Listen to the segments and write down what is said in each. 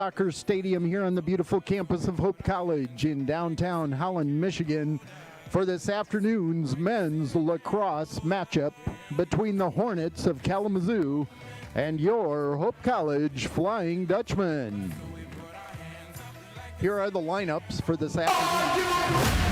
Soccer Stadium here on the beautiful campus of Hope College in downtown Holland, Michigan, for this afternoon's men's lacrosse matchup between the Hornets of Kalamazoo and your Hope College Flying Dutchmen. Here are the lineups for this afternoon.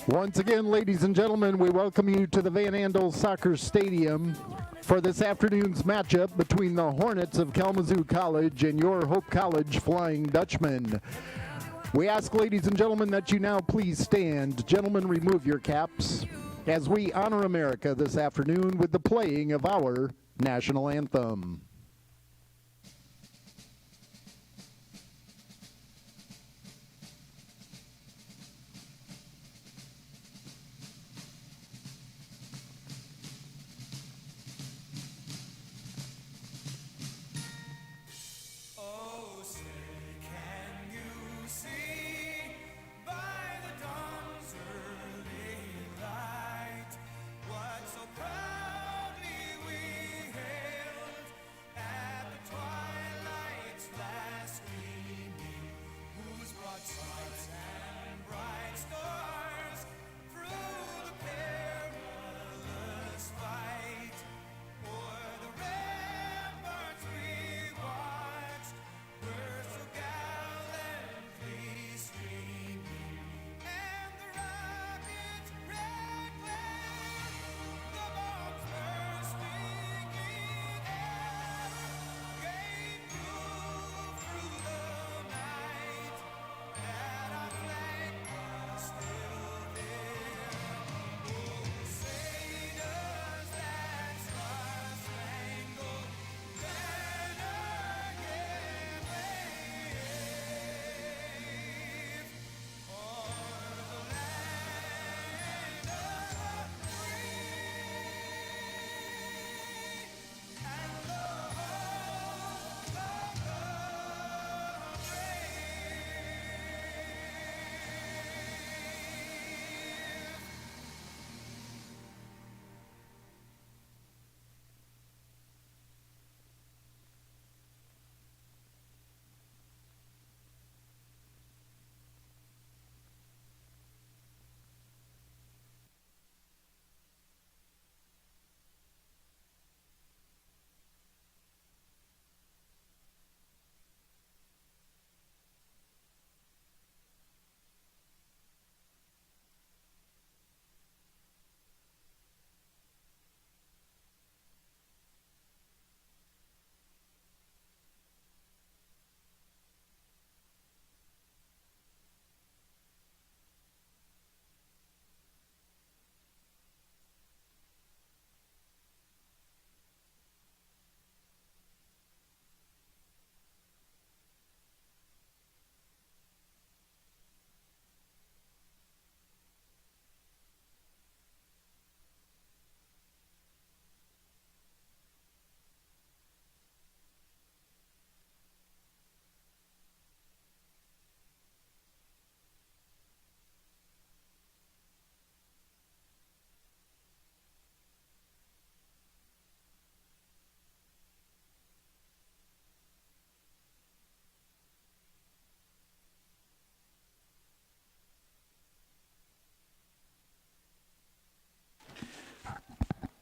Once again, ladies and gentlemen, we welcome you to the Van Andel Soccer Stadium for this afternoon's matchup between the Hornets of Kalamazoo College and your Hope College Flying Dutchmen. We ask, ladies and gentlemen, that you now please stand. Gentlemen, remove your caps as we honor America this afternoon with the playing of our national anthem.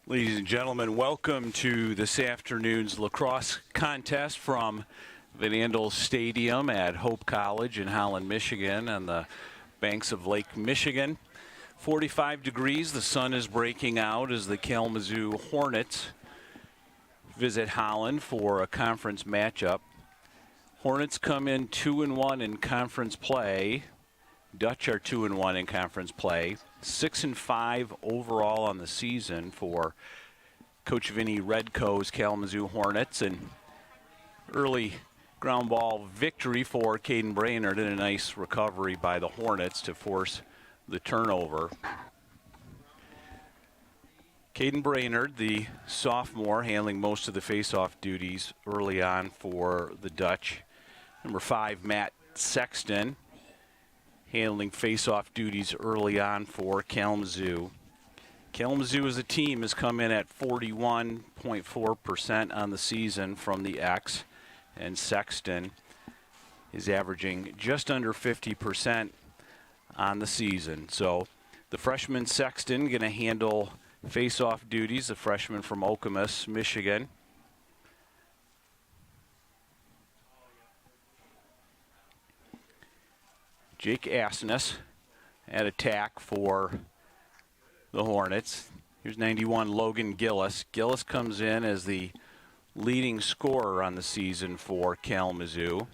Ladies and gentlemen, welcome to this afternoon's lacrosse contest from Van Andel Stadium at Hope College in Holland, Michigan, on the banks of Lake Michigan. 45 degrees, the sun is breaking out as the Kalamazoo Hornets visit Holland for a conference matchup. Hornets come in 2-1 in conference play. Dutch are 2-1 in conference play. 6-5 overall on the season for Coach Vinny Redco's Kalamazoo Hornets, and early ground ball victory for Caden Brainerd and a nice recovery by the Hornets to force the turnover. Caden Brainerd, the sophomore, handling most of the face-off duties early on for the Dutch. Number 5, Matt Sexton, handling face-off duties early on for Kalamazoo. Kalamazoo as a team has come in at 41.4% on the season from the X, and Sexton is averaging just under 50% on the season. So the freshman Sexton going to handle face-off duties, the freshman from Okemos, Michigan. Jake Asness at attack for the Hornets. Here's 91, Logan Gillis. Gillis comes in as the leading scorer on the season for Kalamazoo.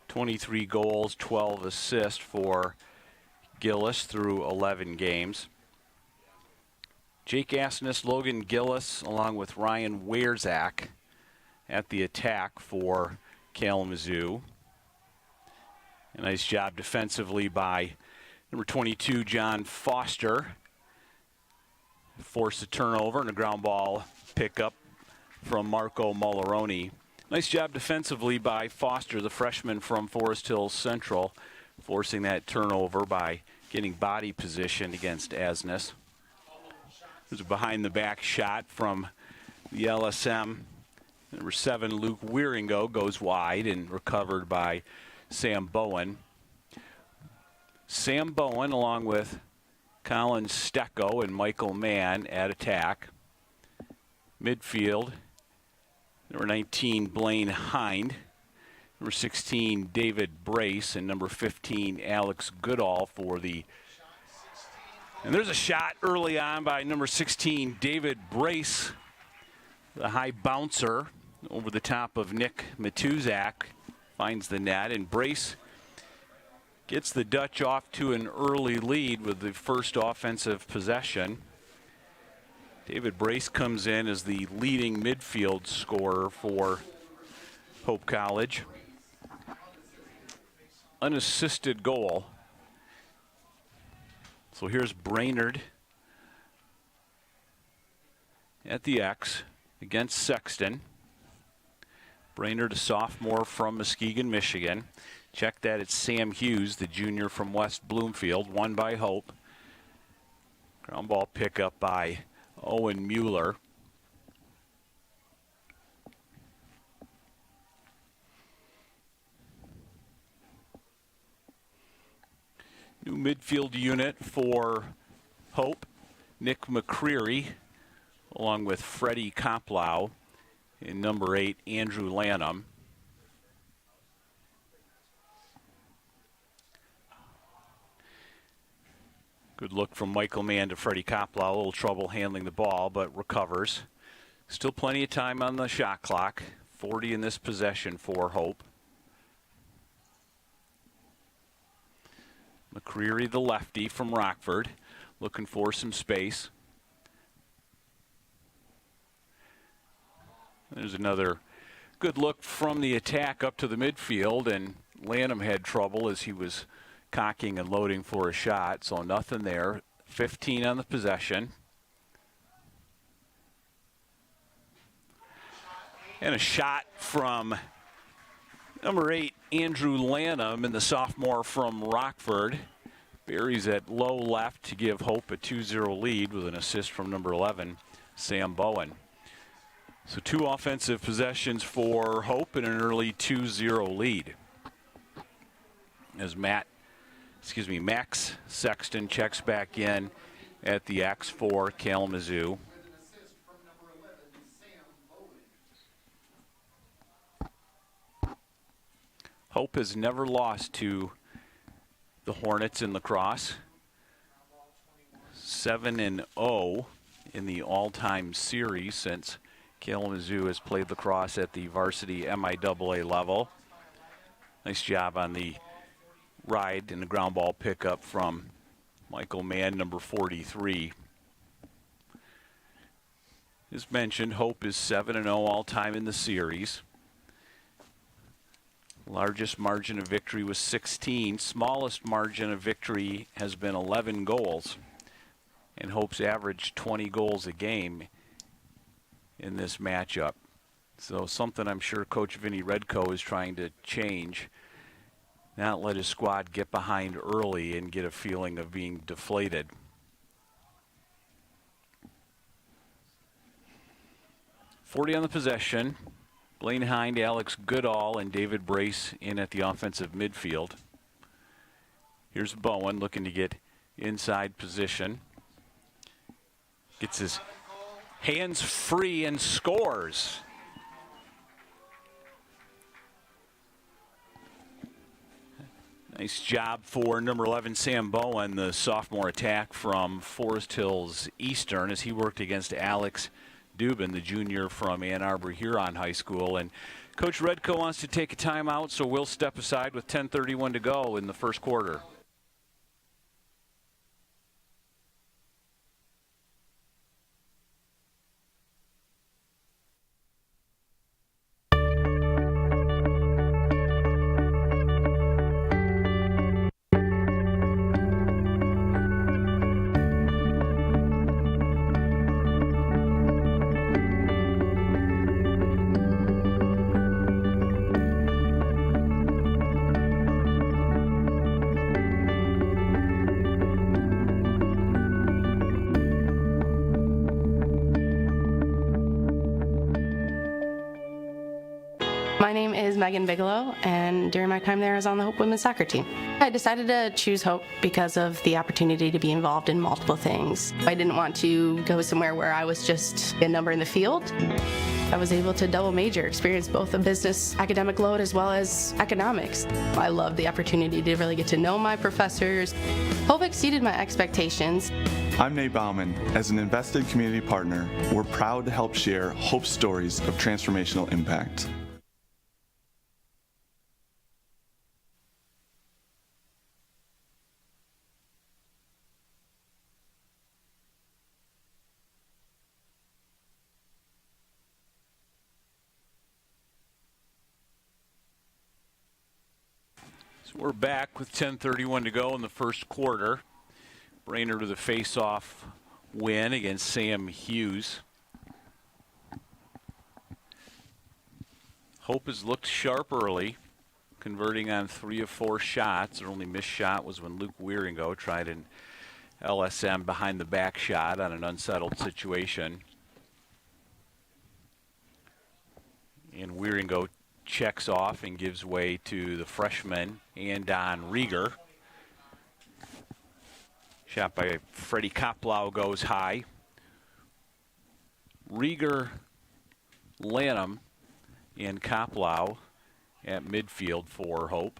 23 goals, 12 assists for Gillis through 11 games. Jake Asness, Logan Gillis, along with Ryan Werzak at the attack for Kalamazoo. A nice job defensively by number 22, John Foster. Forced a turnover and a ground ball pickup from Marco Mulleroni. Nice job defensively by Foster, the freshman from Forest Hills Central, forcing that turnover by getting body position against Asness. There's a behind-the-back shot from the LSM. Number 7, Luke Wieringo, goes wide and recovered by Sam Bowen. Sam Bowen, along with Colin Stecco and Michael Mann at attack. Midfield, number 19, Blaine Hind. Number 16, David Brace, and number 15, Alex Goodall for the... And there's a shot early on by number 16, David Brace, the high bouncer over the top of Nick Matuzak, finds the net, and Brace gets the Dutch off to an early lead with the first offensive possession. David Brace comes in as the leading midfield scorer for Hope College. Unassisted goal. So here's Brainerd at the X against Sexton. Brainerd, a sophomore from Muskegon, Michigan. Check that, it's Sam Hughes, the junior from West Bloomfield, won by Hope. Ground ball pickup by Owen Mueller. New midfield unit for Hope, Nick McCreary, along with Freddie Koplow, and number 8, Andrew Lanham. Good look from Michael Mann to Freddie Koplow. A little trouble handling the ball, but recovers. Still plenty of time on the shot clock. 40 in this possession for Hope. McCreary, the lefty from Rockford, looking for some space. There's another good look from the attack up to the midfield, and Lanham had trouble as he was cocking and loading for a shot, so nothing there. 15 on the possession. And a shot from number 8, Andrew Lanham, and the sophomore from Rockford. Buries at low left to give Hope a 2-0 lead with an assist from number 11, Sam Bowen. So 2 offensive possessions for Hope and an early 2-0 lead. As Max Sexton checks back in at the X for Kalamazoo. Hope has never lost to the Hornets in lacrosse. 7-0 in the all-time series since Kalamazoo has played lacrosse at the varsity MIAA level. Nice job on the ride and the ground ball pickup from Michael Mann, number 43. As mentioned, Hope is 7-0 all-time in the series. Largest margin of victory was 16. Smallest margin of victory has been 11 goals. And Hope's averaged 20 goals a game in this matchup. So something I'm sure Coach Vinny Redco is trying to change. Not let his squad get behind early and get a feeling of being deflated. .40 on the possession. Blaine Hind, Alex Goodall, and David Brace in at the offensive midfield. Here's Bowen looking to get inside position. Gets his hands free and scores. Nice job for number 11, Sam Bowen, the sophomore attack from Forest Hills Eastern, as he worked against Alex Dubin, the junior from Ann Arbor Huron High School. And Coach Redko wants to take a timeout, so we'll step aside with 10:31 to go in the first quarter. My name is Megan Bigelow, and during my time there, I was on the Hope women's soccer team. I decided to choose Hope because of the opportunity to be involved in multiple things. I didn't want to go somewhere where I was just a number in the field. I was able to double major, experience both a business academic load as well as economics. I loved the opportunity to really get to know my professors. Hope exceeded my expectations. I'm Nate Bauman. As an invested community partner, we're proud to help share Hope's stories of transformational impact. We're back with 10:31 to go in the first quarter. Brainerd with a face-off win against Sam Hughes. Hope has looked sharp early, converting on 3 of 4 shots. Their only missed shot was when Luke Wieringo tried an LSM behind the back shot on an unsettled situation. And Wieringo checks off and gives way to the freshman, Andon Rieger. Shot by Freddie Koplow goes high. Rieger, Lanham, and Koplow at midfield for Hope.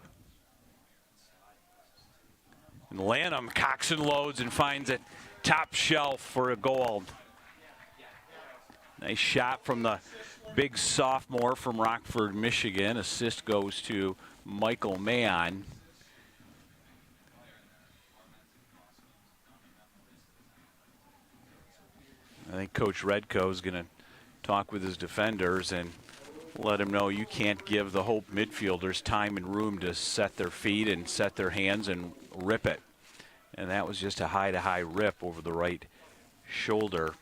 And Lanham cocks and loads and finds it top shelf for a goal. Nice shot from the big sophomore from Rockford, Michigan. Assist goes to Michael Mayon. I think Coach Redko is going to talk with his defenders and let him know you can't give the Hope midfielders time and room to set their feet and set their hands and rip it. And that was just a high-to-high rip over the right shoulder.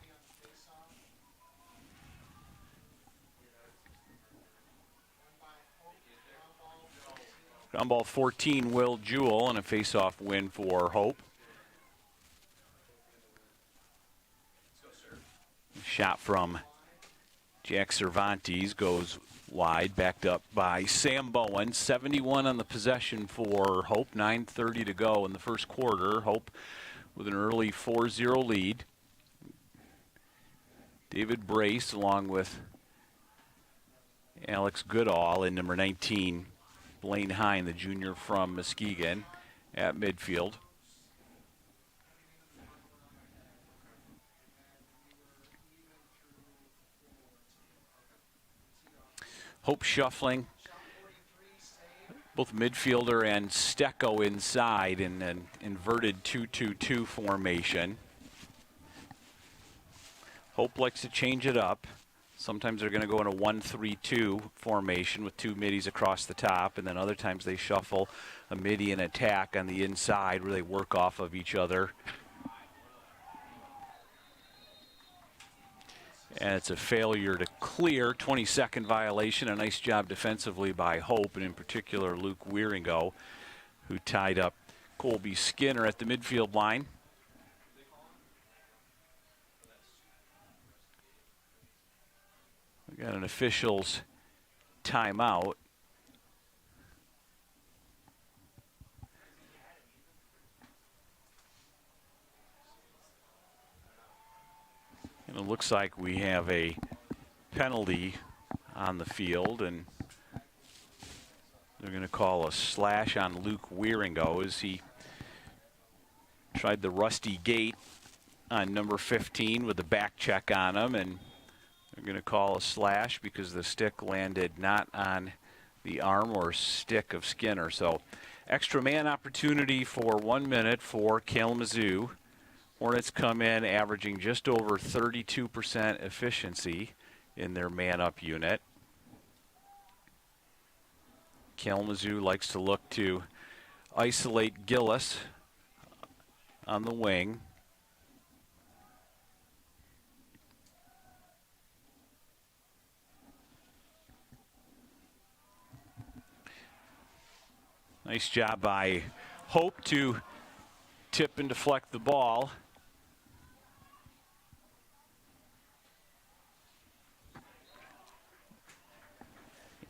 On ball 14, Will Jewell, and a face-off win for Hope. Shot from Jack Cervantes goes wide, backed up by Sam Bowen. 71 on the possession for Hope. 9:30 to go in the first quarter. Hope with an early 4-0 lead. David Brace along with Alex Goodall and number 19, Blaine Hine, the junior from Muskegon, at midfield. Hope shuffling both midfielder and Stecco inside in an inverted 2-2-2 formation. Hope likes to change it up. Sometimes they're going to go in a 1-3-2 formation with 2 middies across the top, and then other times they shuffle a midi and attack on the inside where they work off of each other. And it's a failure to clear. 22nd violation. A nice job defensively by Hope, and in particular Luke Wieringo, who tied up Colby Skinner at the midfield line. We got an official's timeout. And it looks like we have a penalty on the field, and They're going to call a slash on Luke Wieringo as he tried the rusty gate on number 15 with the back check on him, and they're going to call a slash because the stick landed not on the arm or stick of Skinner. So extra man opportunity for 1 minute for Kalamazoo. Hornets come in averaging just over 32% efficiency in their man-up unit. Kalamazoo likes to look to isolate Gillis on the wing. Nice job by Hope to tip and deflect the ball.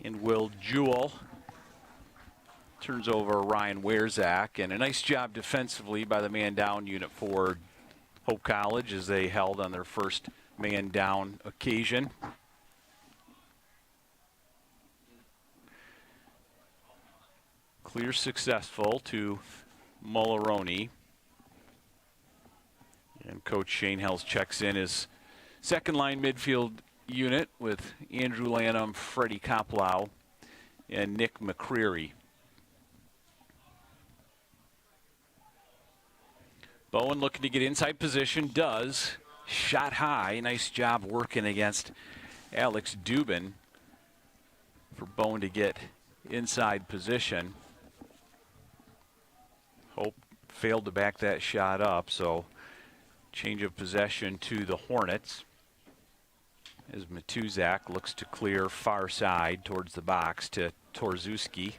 And Will Jewell turns over Ryan Werzak, and a nice job defensively by the man down unit for Hope College as they held on their first man down occasion. Clear successful to Mulroney. And Coach Shane Hells checks in his second line midfield unit with Andrew Lanham, Freddie Koplow, and Nick McCreary. Bowen looking to get inside position, does. Shot high, nice job working against Alex Dubin for Bowen to get inside position. Hope failed to back that shot up, so change of possession to the Hornets as Matuzak looks to clear far side towards the box to Torzuski.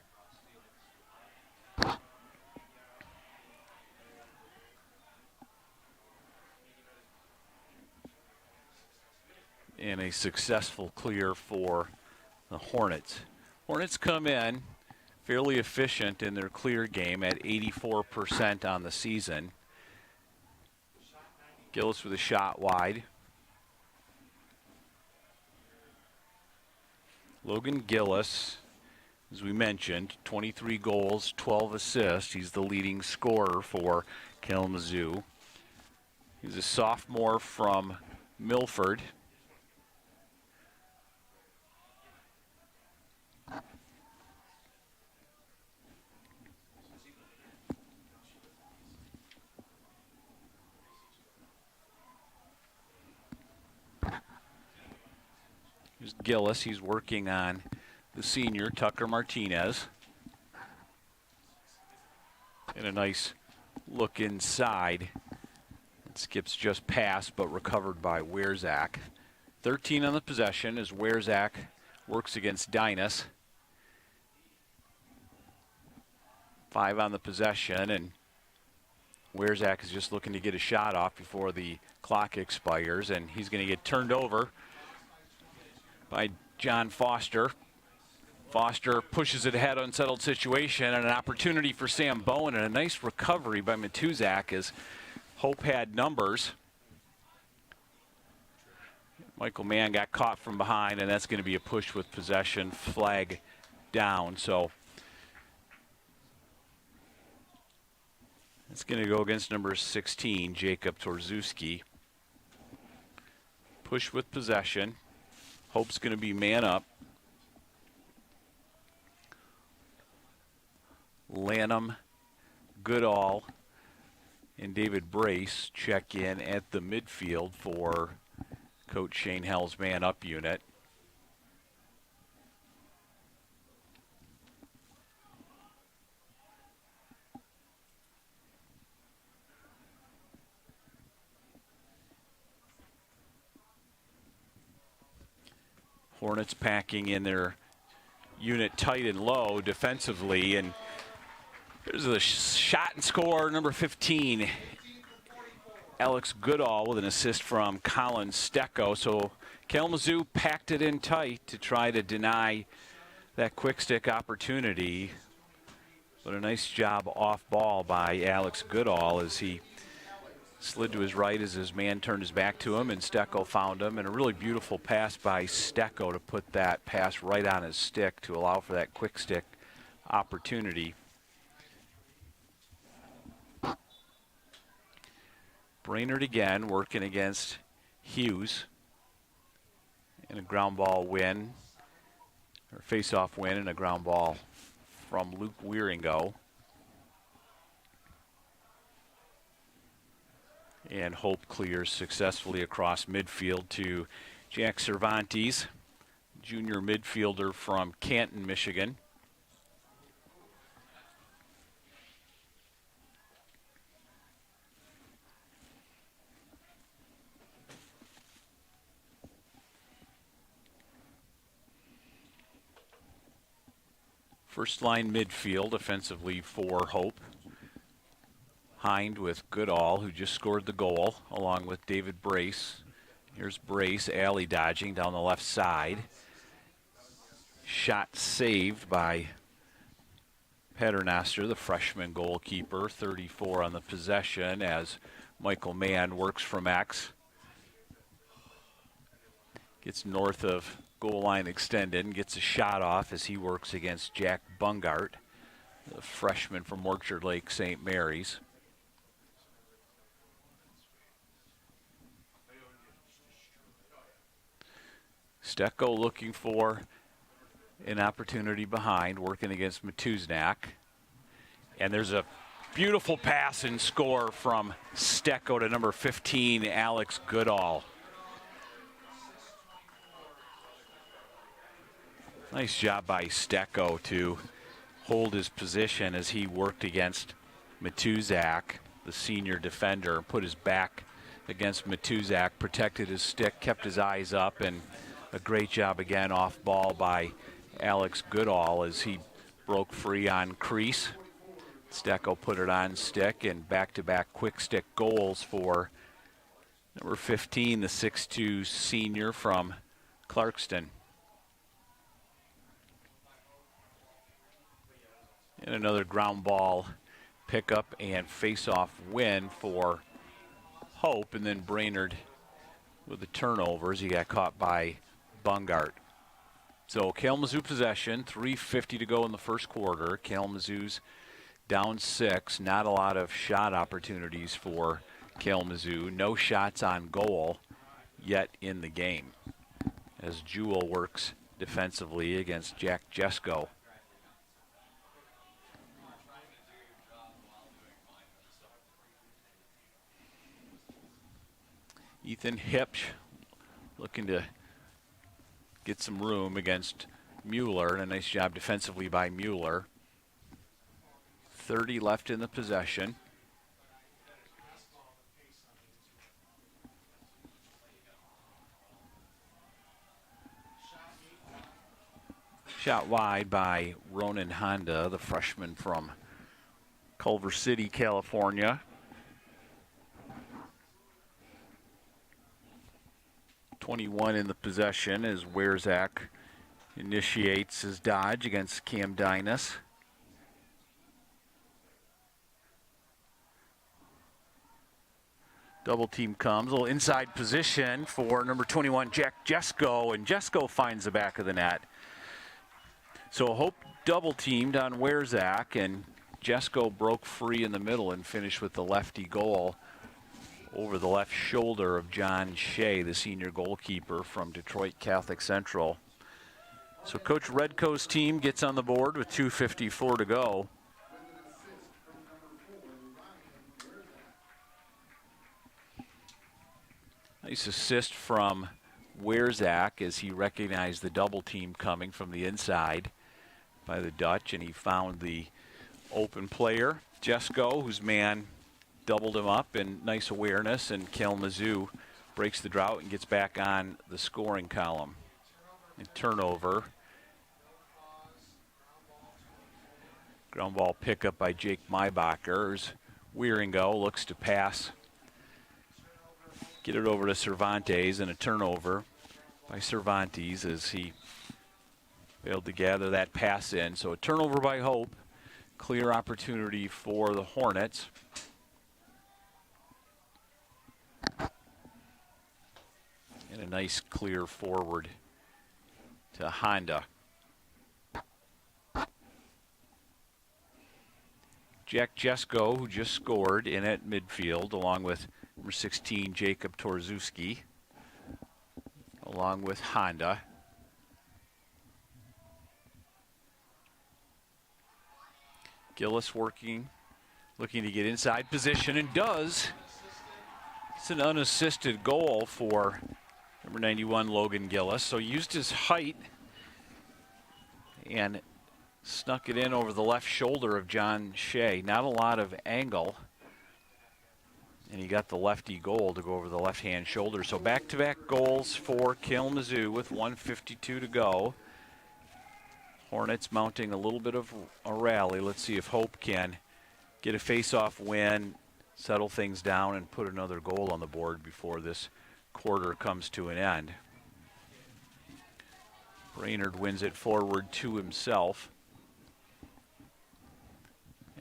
And a successful clear for the Hornets. Hornets come in fairly efficient in their clear game at 84% on the season. Gillis with a shot wide. Logan Gillis, as we mentioned, 23 goals, 12 assists. He's the leading scorer for Kalamazoo. He's a sophomore from Milford. Here's Gillis. He's working on the senior, Tucker Martinez. And a nice look inside. It skips just past, but recovered by Werzak. 13 on the possession as Werzak works against Dinas. 5 on the possession, and Werzak is just looking to get a shot off before the clock expires, and he's going to get turned over by John Foster. Foster pushes it ahead, unsettled situation, and an opportunity for Sam Bowen, and a nice recovery by Matuzak as Hope had numbers. Michael Mann got caught from behind, and that's going to be a push with possession, flag down. So it's going to go against number 16, Jacob Torzuski. Push with possession. Hope's going to be man up. Lanham, Goodall, and David Brace check in at the midfield for Coach Shane Hell's man up unit. Hornets packing in their unit tight and low defensively, and here's a shot and score, number 15, Alex Goodall with an assist from Colin Stecco. So Kalamazoo packed it in tight to try to deny that quick stick opportunity, but a nice job off ball by Alex Goodall as he slid to his right as his man turned his back to him, and Stecco found him, and a really beautiful pass by Stecco to put that pass right on his stick to allow for that quick stick opportunity. Brainerd again working against Hughes in a ground ball win, or face-off win, and a ground ball from Luke Wieringo. And Hope clears successfully across midfield to Jack Cervantes, junior midfielder from Canton, Michigan. First line midfield offensively for Hope. Hind with Goodall, who just scored the goal, along with David Brace. Here's Brace, alley dodging down the left side. Shot saved by Paternoster, the freshman goalkeeper. 34 on the possession as Michael Mann works from X. Gets north of goal line extended and gets a shot off as he works against Jack Bungart, the freshman from Orchard Lake St. Mary's. Stecco looking for an opportunity behind, working against Matuznak. And there's a beautiful pass and score from Stecco to number 15, Alex Goodall. Nice job by Stecco to hold his position as he worked against Matuzak, the senior defender, put his back against Matuzak, protected his stick, kept his eyes up, and a great job again off ball by Alex Goodall as he broke free on crease. Stecco put it on stick, and back-to-back quick stick goals for number 15, the 6'2 senior from Clarkston. And another ground ball pickup and face-off win for Hope, and then Brainerd with the turnovers. He got caught by Bungart. So Kalamazoo possession, 3:50 to go in the first quarter. Kalamazoo's down 6. Not a lot of shot opportunities for Kalamazoo. No shots on goal yet in the game as Jewell works defensively against Jack Jesko. Ethan Hipsch looking to get some room against Mueller, and a nice job defensively by Mueller. 30 left in the possession. Shot wide by Ronan Honda, the freshman from Culver City, California. 21 in the possession as Werzak initiates his dodge against Cam Dynas. Double team comes, a little inside position for number 21, Jack Jesko, and Jesko finds the back of the net. So Hope double teamed on Werzak, and Jesko broke free in the middle and finished with the lefty goal over the left shoulder of John Shea, the senior goalkeeper from Detroit Catholic Central. So Coach Redco's team gets on the board with 2:54 to go. Nice assist from Werzak as he recognized the double team coming from the inside by the Dutch, and he found the open player, Jesko, whose man doubled him up, and nice awareness, and Kalamazoo breaks the drought and gets back on the scoring column. And turnover. Ground ball pickup by Jake Maybacher. Wieringo looks to pass. Get it over to Cervantes, and a turnover by Cervantes as he failed to gather that pass in. So a turnover by Hope. Clear opportunity for the Hornets. And a nice clear forward to Honda. Jack Jesko, who just scored, in at midfield, along with number 16, Jacob Torzuski, along with Honda. Gillis working, looking to get inside position, and does. It's an unassisted goal for number 91, Logan Gillis. So used his height and snuck it in over the left shoulder of John Shea. Not a lot of angle. And he got the lefty goal to go over the left-hand shoulder. So back-to-back goals for Kalamazoo with 1:52 to go. Hornets mounting a little bit of a rally. Let's see if Hope can get a face-off win, settle things down, and put another goal on the board before this quarter comes to an end. Brainerd wins it forward to himself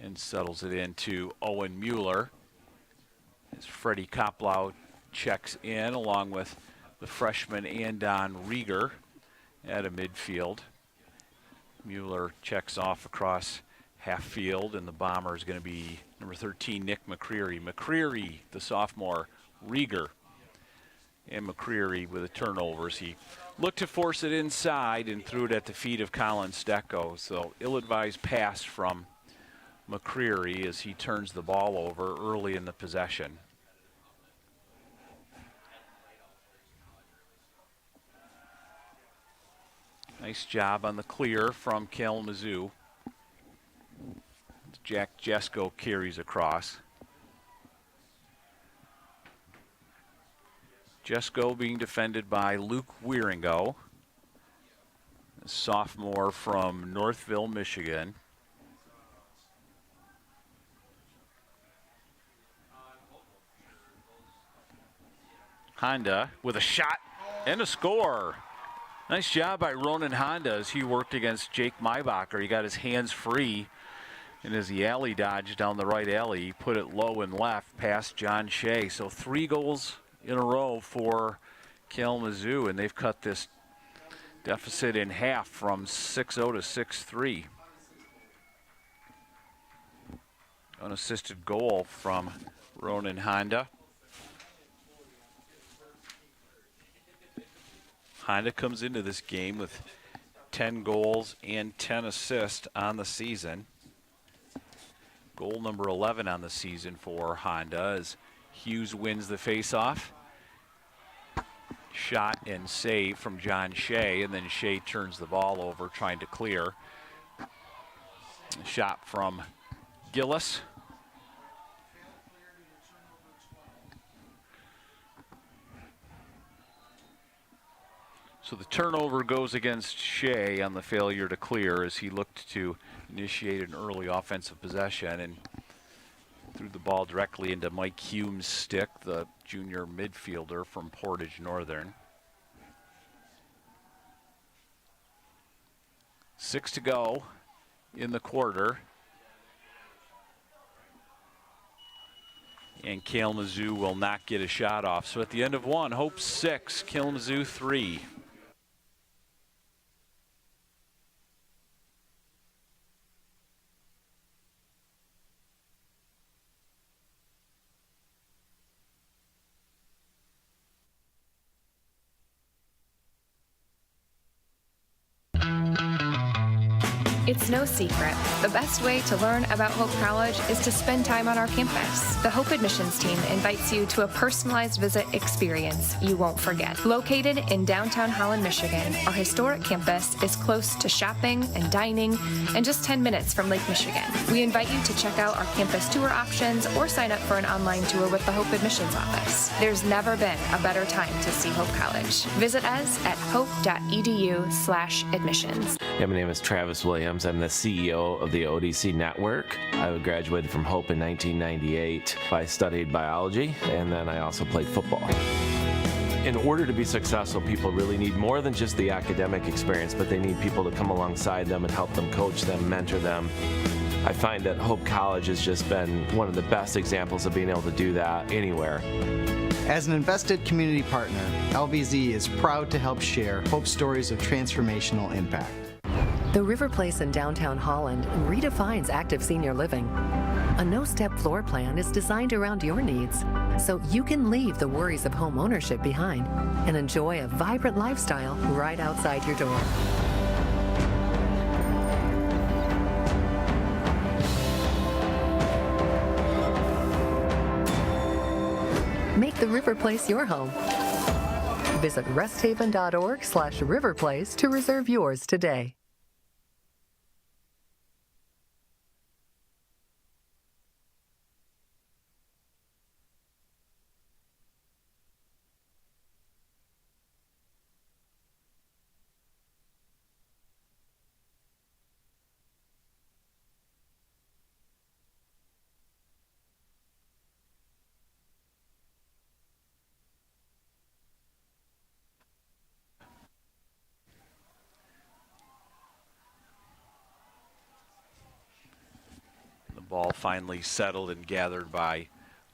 and settles it into Owen Mueller as Freddie Koplau checks in along with the freshman Andon Rieger at a midfield. Mueller checks off across half field, and the bomber is going to be number 13, Nick McCreary. McCreary, the sophomore, Rieger, and McCreary with a turnover. He looked to force it inside and threw it at the feet of Colin Stecco. So ill-advised pass from McCreary as he turns the ball over early in the possession. Nice job on the clear from Kalamazoo. Jack Jesko carries across. Jesko being defended by Luke Wieringo, a sophomore from Northville, Michigan. Honda with a shot and a score. Nice job by Ronan Honda as he worked against Jake Maybacher. He got his hands free, and as the alley dodged down the right alley, he put it low and left past John Shea. So 3 goals in a row for Kalamazoo, and they've cut this deficit in half from 6-0 to 6-3. Unassisted goal from Ronan Honda. Honda comes into this game with 10 goals and 10 assists on the season. Goal number 11 on the season for Honda as Hughes wins the faceoff. Shot and save from John Shea, and then Shea turns the ball over trying to clear. A shot from Gillis. So the turnover goes against Shea on the failure to clear as he looked to initiate an early offensive possession and threw the ball directly into Mike Hume's stick, the junior midfielder from Portage Northern. 6 to go in the quarter. And Kalamazoo will not get a shot off. So at the end of 1, Hope 6, Kalamazoo 3. It's no secret. The best way to learn about Hope College is to spend time on our campus. The Hope admissions team invites you to a personalized visit experience you won't forget. Located in downtown Holland, Michigan, our historic campus is close to shopping and dining and just 10 minutes from Lake Michigan. We invite you to check out our campus tour options or sign up for an online tour with the Hope admissions office. There's never been a better time to see Hope College. Visit us at hope.edu/admissions. Yeah, my name is Travis Williams. I'm the CEO of the ODC Network. I graduated from Hope in 1998. I studied biology, and then I also played football. In order to be successful, people really need more than just the academic experience, but they need people to come alongside them and help them, coach them, mentor them. I find that Hope College has just been one of the best examples of being able to do that anywhere. As an invested community partner, LVZ is proud to help share Hope stories of transformational impact. The River Place in downtown Holland redefines active senior living. A no-step floor plan is designed around your needs, so you can leave the worries of home ownership behind and enjoy a vibrant lifestyle right outside your door. Make the River Place your home. Visit resthaven.org/riverplace to reserve yours today. Ball finally settled and gathered by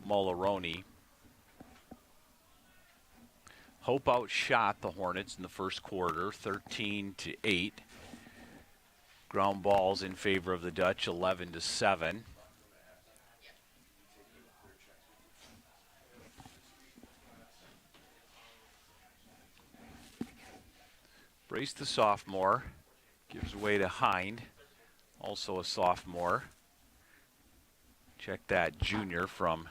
Molaroni. Hope outshot the Hornets in the first quarter, 13-8. Ground balls in favor of the Dutch, 11-7. Brace, the sophomore, gives way to Hind, also a sophomore. Check that, junior from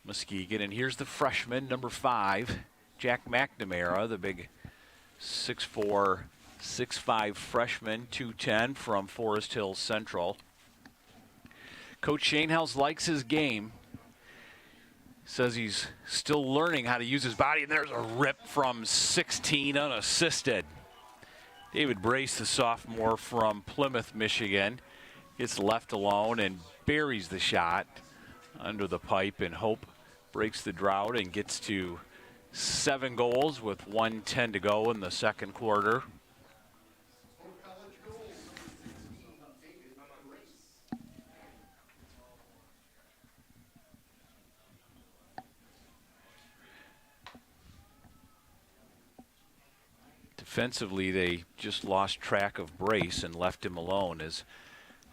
Muskegon. And here's the freshman, number 5, Jack McNamara, the big 6'4", 6'5" freshman, 210 from Forest Hills Central. Coach Shanehouse likes his game. Says he's still learning how to use his body, and there's a rip from 16 unassisted. David Brace, the sophomore from Plymouth, Michigan, gets left alone and buries the shot under the pipe, and Hope breaks the drought and gets to 7 goals with 1:10 to go in the second quarter. Defensively, they just lost track of Brace and left him alone as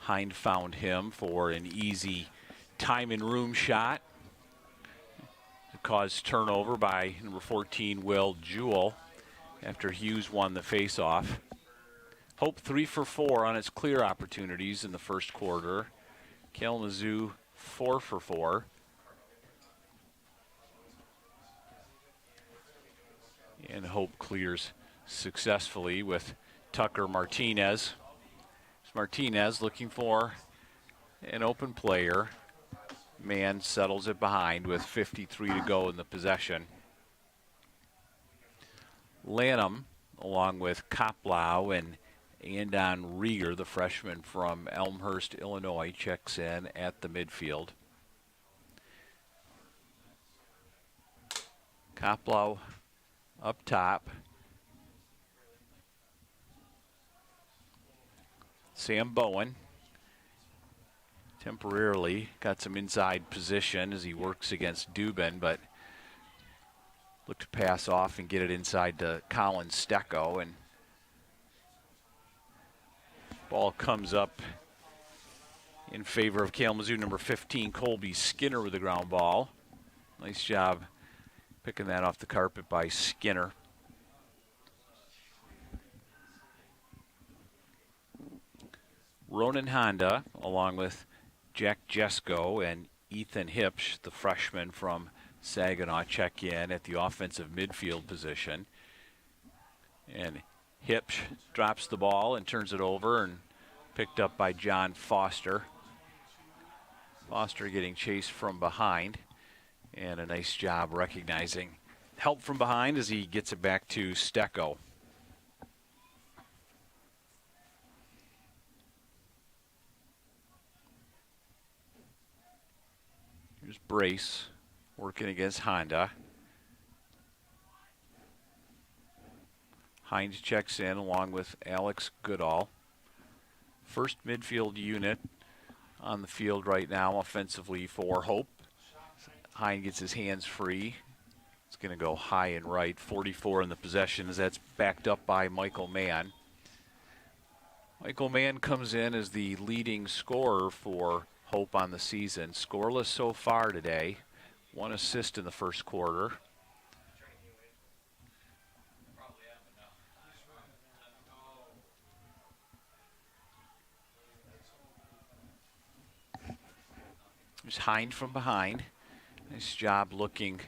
Hind found him for an easy time and room shot. It caused turnover by number 14, Will Jewell, after Hughes won the faceoff. Hope 3 for 4 on its clear opportunities in the first quarter. Kalamazoo 4 for 4. And Hope clears successfully with Tucker Martinez. Martinez looking for an open player. Man settles it behind with 53 to go in the possession. Lanham, along with Koplau and Andon Rieger, the freshman from Elmhurst, Illinois, checks in at the midfield. Koplau up top. Sam Bowen temporarily got some inside position as he works against Dubin, but looked to pass off and get it inside to Colin Stecco, and ball comes up in favor of Kalamazoo. Number 15, Colby Skinner, with the ground ball. Nice job picking that off the carpet by Skinner. Ronan Honda, along with Jack Jesko and Ethan Hipsch, the freshman from Saginaw, check in at the offensive midfield position. And Hipsch drops the ball and turns it over, and picked up by John Foster. Foster getting chased from behind, and a nice job recognizing help from behind as he gets it back to Stecco. Here's Brace working against Honda. Hines checks in along with Alex Goodall. First midfield unit on the field right now offensively for Hope. Hines gets his hands free. It's going to go high and right. 44 in the possession as that's backed up by Michael Mann. Michael Mann comes in as the leading scorer for Hope on the season. Scoreless so far today. 1 assist in the first quarter. There's Hind from behind. Nice job looking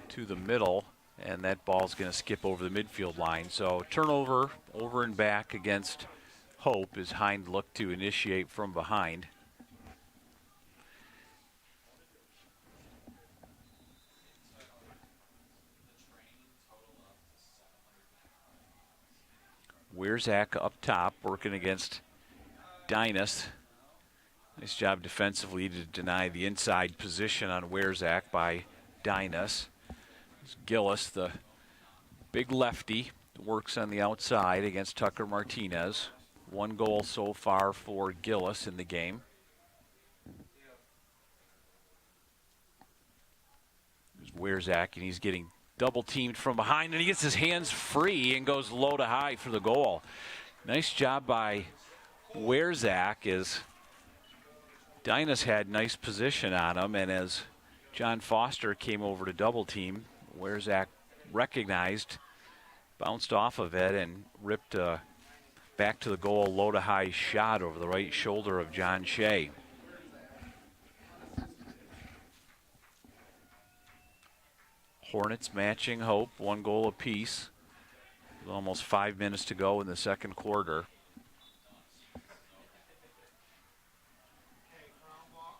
to the middle, and that ball's going to skip over the midfield line. So turnover over and back against Hope as Hind looked to initiate from behind. Wierzak up top working against Dinas. Nice job defensively to deny the inside position on Wierzak by Dinas. Gillis, the big lefty, works on the outside against Tucker Martinez. 1 goal so far for Gillis in the game. There's Wierzak, and he's getting double teamed from behind, and he gets his hands free and goes low to high for the goal. Nice job by Wierzak as Dinas had nice position on him, and as John Foster came over to double team, Wierzak recognized, bounced off of it, and ripped back to the goal, low to high shot over the right shoulder of John Shea. Hornets matching Hope, 1 goal apiece. With almost 5 minutes to go in the second quarter.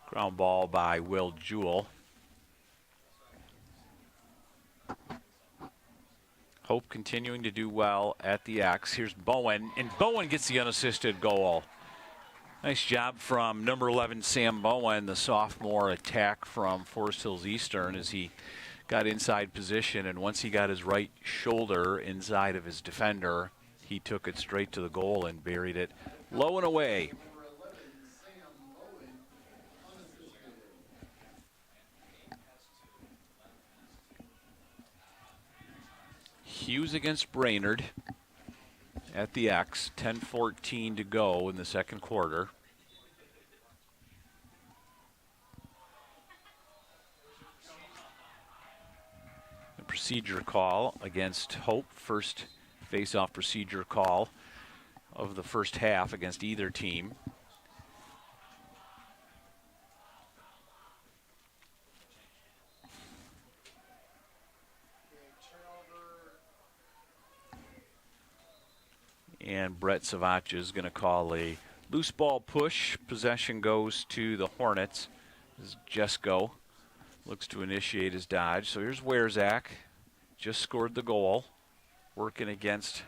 Ground ball by Will Jewell. Hope continuing to do well at the X. Here's Bowen, and Bowen gets the unassisted goal. Nice job from number 11, Sam Bowen, the sophomore attack from Forest Hills Eastern, as he got inside position, and once he got his right shoulder inside of his defender, he took it straight to the goal and buried it low and away. Hughes against Brainerd at the X, 10:14 to go in the second quarter. The procedure call against Hope, first face-off procedure call of the first half against either team. And Brett Savac is going to call a loose ball push. Possession goes to the Hornets as Jesko looks to initiate his dodge. So here's Wierzak, just scored the goal, working against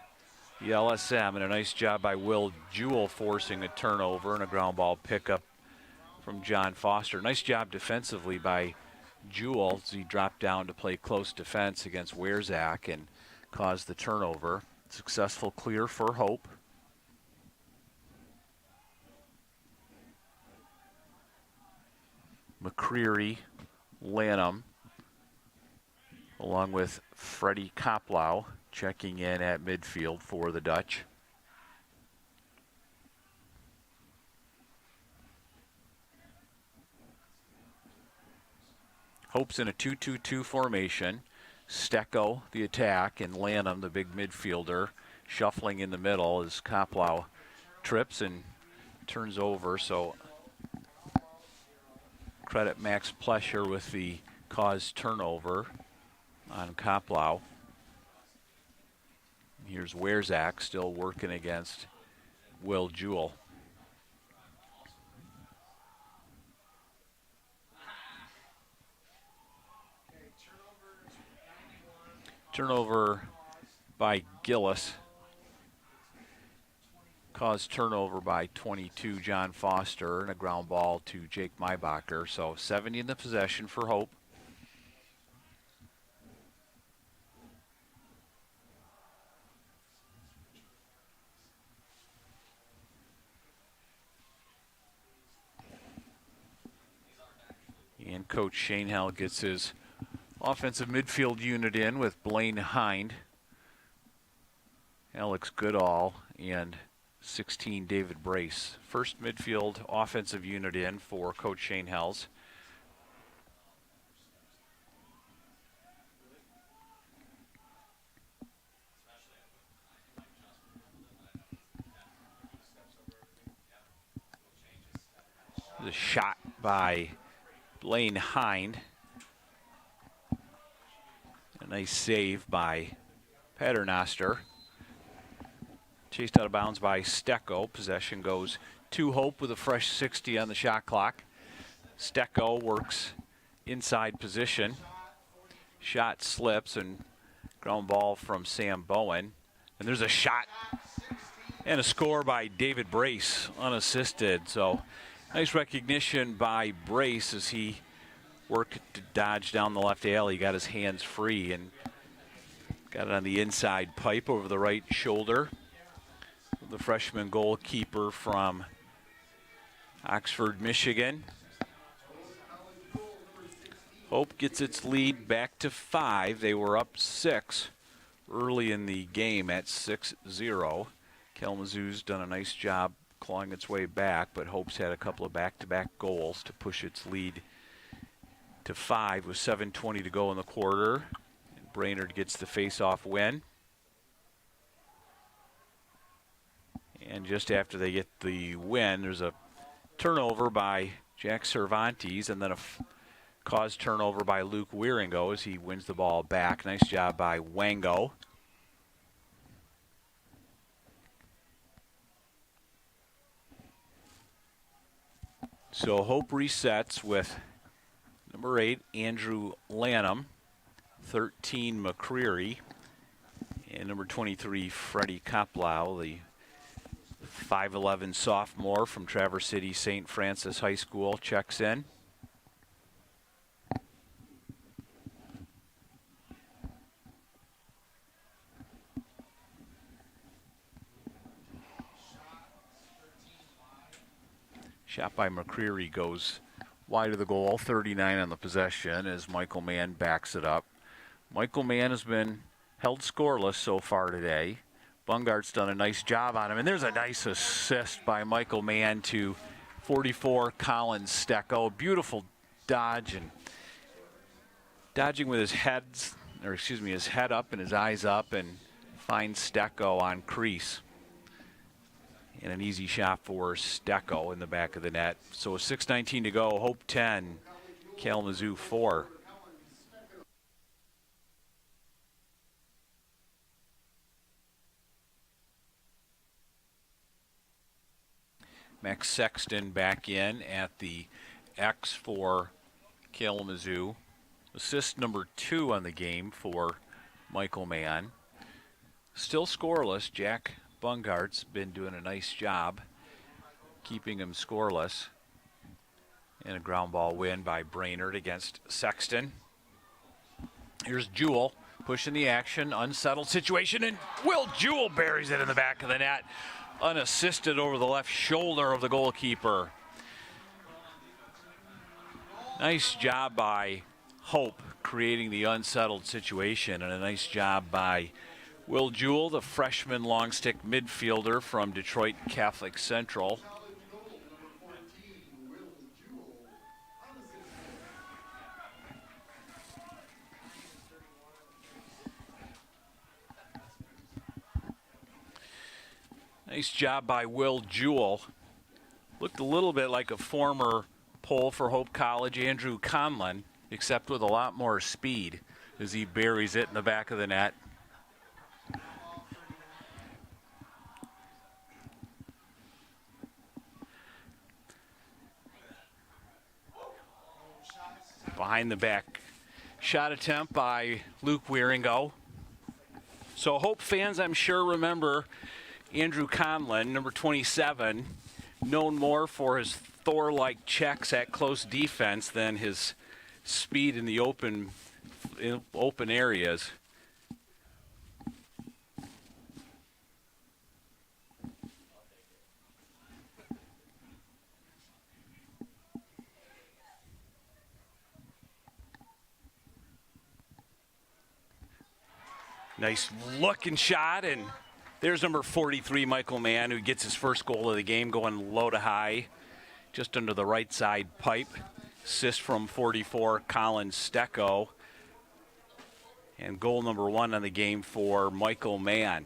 the LSM, and a nice job by Will Jewell forcing a turnover and a ground ball pickup from John Foster. Nice job defensively by Jewell as he dropped down to play close defense against Wierzak and caused the turnover. Successful clear for Hope. McCreary, Lanham, along with Freddie Koplow checking in at midfield for the Dutch. Hope's in a 2-2-2 formation. Stecco, the attack, and Lanham, the big midfielder, shuffling in the middle as Koplow trips and turns over. So credit Max Plesher with the caused turnover on Koplow. Here's Wierzak still working against Will Jewell. Turnover by Gillis. Caused turnover by 22, John Foster, and a ground ball to Jake Maybacher. So 70 in the possession for Hope. And Coach Shainhell gets his offensive midfield unit in with Blaine Hind, Alex Goodall, and 16, David Brace. First midfield offensive unit in for Coach Shane Hells. The shot by Blaine Hind. A nice save by Paternoster. Chased out of bounds by Stecco. Possession goes to Hope with a fresh 60 on the shot clock. Stecco works inside position. Shot slips and ground ball from Sam Bowen. And there's a shot and a score by David Brace, unassisted. So nice recognition by Brace as he worked to dodge down the left alley. Got his hands free and got it on the inside pipe over the right shoulder. The freshman goalkeeper from Oxford, Michigan. Hope gets its lead back to 5. They were up 6 early in the game at 6-0. Kalamazoo's done a nice job clawing its way back, but Hope's had a couple of back-to-back goals to push its lead to 5 with 7:20 to go in the quarter. And Brainerd gets the face-off win. And just after they get the win, there's a turnover by Jack Cervantes and then a caused turnover by Luke Wieringo as he wins the ball back. Nice job by Wango. So Hope resets with number 8, Andrew Lanham, 13, McCreary, and number 23, Freddie Koplow, the 5'11" sophomore from Traverse City St. Francis High School, checks in. Shot by McCreary goes wide of the goal, 39 on the possession as Michael Mann backs it up. Michael Mann has been held scoreless so far today. Bungart's done a nice job on him, and there's a nice assist by Michael Mann to 44, Colin Stecco. Beautiful dodge and dodging with his head up and his eyes up, and finds Stecco on crease. And an easy shot for Stecco in the back of the net. So 6:19 to go. Hope 10, Kalamazoo 4. Max Sexton back in at the X for Kalamazoo. Assist number 2 on the game for Michael Mann. Still scoreless. Jack Bungart's been doing a nice job keeping him scoreless. And a ground ball win by Brainerd against Sexton. Here's Jewell pushing the action, unsettled situation, and Will Jewell buries it in the back of the net, unassisted over the left shoulder of the goalkeeper. Nice job by Hope creating the unsettled situation, and a nice job by Will Jewell, the freshman long stick midfielder from Detroit Catholic Central. Nice job by Will Jewell. Looked a little bit like a former Pole for Hope College, Andrew Conlon, except with a lot more speed as he buries it in the back of the net. Behind the back shot attempt by Luke Wieringo. So Hope fans, I'm sure, remember Andrew Conlon, number 27, known more for his Thor-like checks at close defense than his speed in the open areas. Nice looking shot, and There's number 43, Michael Mann, who gets his first goal of the game, going low to high, just under the right side pipe. Assist from 44, Colin Stecco. And goal number 1 on the game for Michael Mann.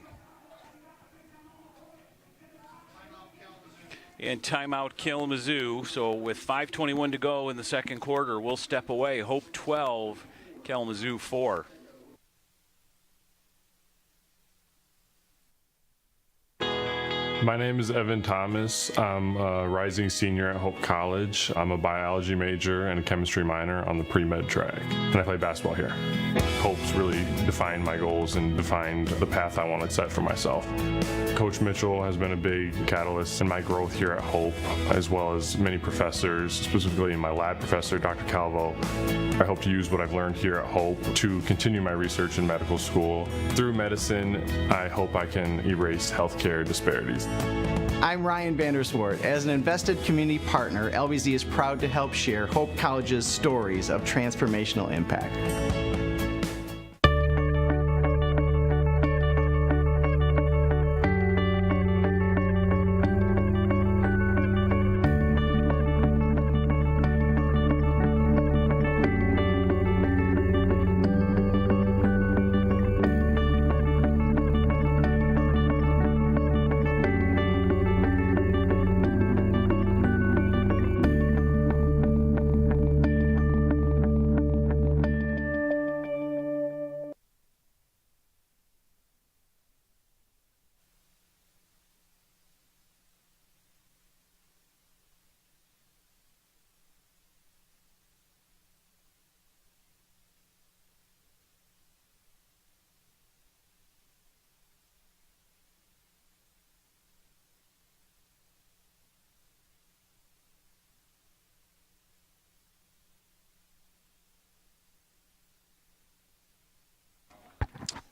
And timeout Kalamazoo. So with 5:21 to go in the second quarter, we'll step away. Hope 12, Kalamazoo 4. My name is Evan Thomas. I'm a rising senior at Hope College. I'm a biology major and a chemistry minor on the pre-med track, and I play basketball here. Hope's really defined my goals and defined the path I want to set for myself. Coach Mitchell has been a big catalyst in my growth here at Hope, as well as many professors, specifically my lab professor, Dr. Calvo. I hope to use what I've learned here at Hope to continue my research in medical school. Through medicine, I hope I can erase healthcare disparities. I'm Ryan Vanderswart. As an invested community partner, LBZ is proud to help share Hope College's stories of transformational impact.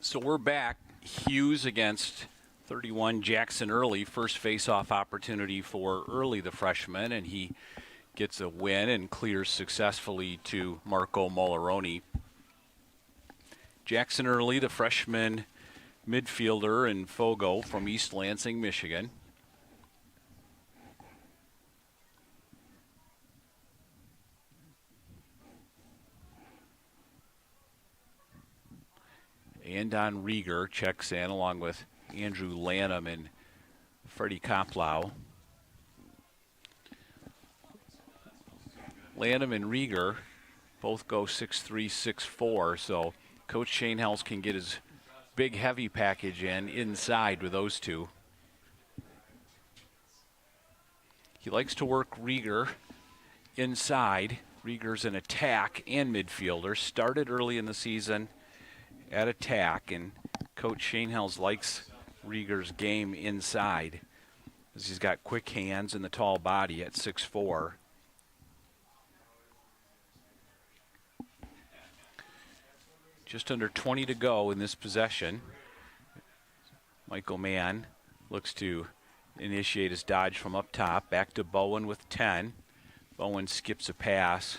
So we're back. Hughes against 31, Jackson Early. First face-off opportunity for Early, the freshman, and he gets a win and clears successfully to Marco Molaroni. Jackson Early, the freshman midfielder and Fogo from East Lansing, Michigan. Andon Rieger checks in along with Andrew Lanham and Freddie Koplow. Lanham and Rieger both go 6'3", 6'4", so Coach Shane Hells can get his big heavy package inside with those two. He likes to work Rieger inside. Rieger's an attack and midfielder. Started early in the season at attack, and Coach Shane Hells likes Rieger's game inside, as he's got quick hands and the tall body at 6'4". Just under 20 to go in this possession. Michael Mann looks to initiate his dodge from up top. Back to Bowen with 10. Bowen skips a pass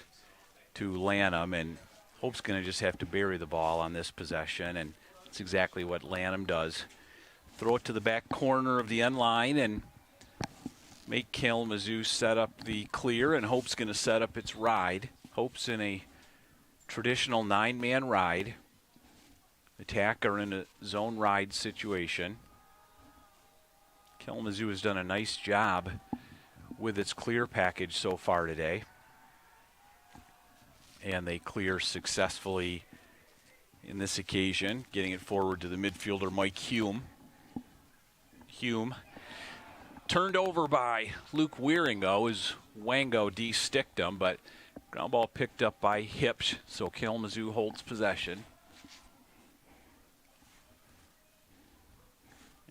to Lanham, and Hope's going to just have to bury the ball on this possession, and that's exactly what Lanham does. Throw it to the back corner of the end line and make Kalamazoo set up the clear, and Hope's going to set up its ride. Hope's in a traditional 9-man ride. Attack are in a zone ride situation. Kalamazoo has done a nice job with its clear package so far today. And they clear successfully in this occasion, getting it forward to the midfielder, Mike Hume. Hume turned over by Luke Wieringo as Wango de-sticked him, but ground ball picked up by Hipsch, so Kalamazoo holds possession.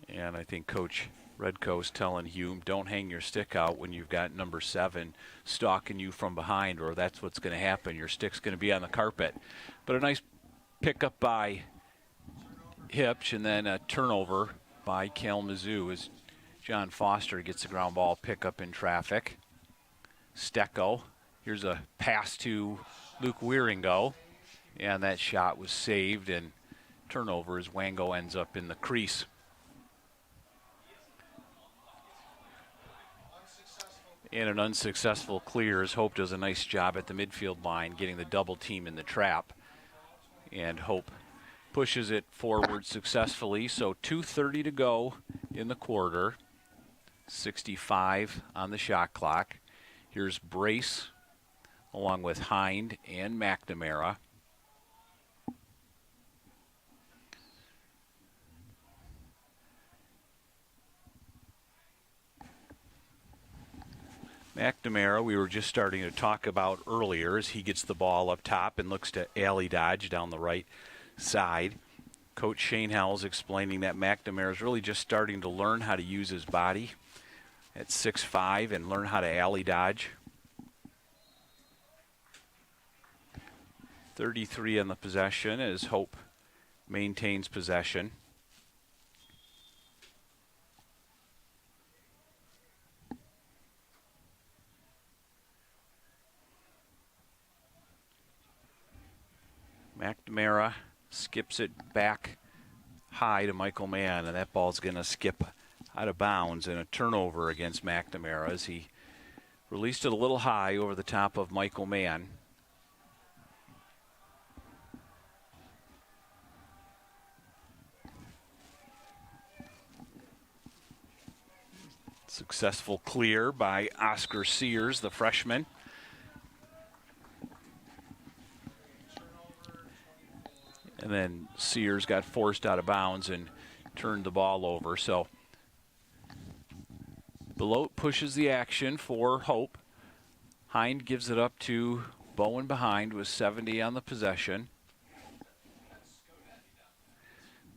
And I think Coach Redco's telling Hume, don't hang your stick out when you've got number 7 stalking you from behind, or that's what's going to happen. Your stick's going to be on the carpet. But a nice pickup by Hipsch, and then a turnover by Kalamazoo as John Foster gets the ground ball pickup in traffic. Stecco, here's a pass to Luke Wieringo, and that shot was saved, and turnover as Wango ends up in the crease. and an unsuccessful clear as Hope does a nice job at the midfield line getting the double team in the trap. And Hope pushes it forward successfully. So 2:30 to go in the quarter. 65 on the shot clock. Here's Brace along with Hind and McNamara. McNamara, we were just starting to talk about earlier as he gets the ball up top and looks to alley dodge down the right side. Coach Shane Howells explaining that McNamara is really just starting to learn how to use his body at 6'5" and learn how to alley dodge. 33 on the possession as Hope maintains possession. McNamara skips it back high to Michael Mann, and that ball's going to skip out of bounds and a turnover against McNamara as he released it a little high over the top of Michael Mann. Successful clear by Oscar Sears, the freshman. And then Sears got forced out of bounds and turned the ball over. So Belote pushes the action for Hope. Hind gives it up to Bowen behind with 70 on the possession.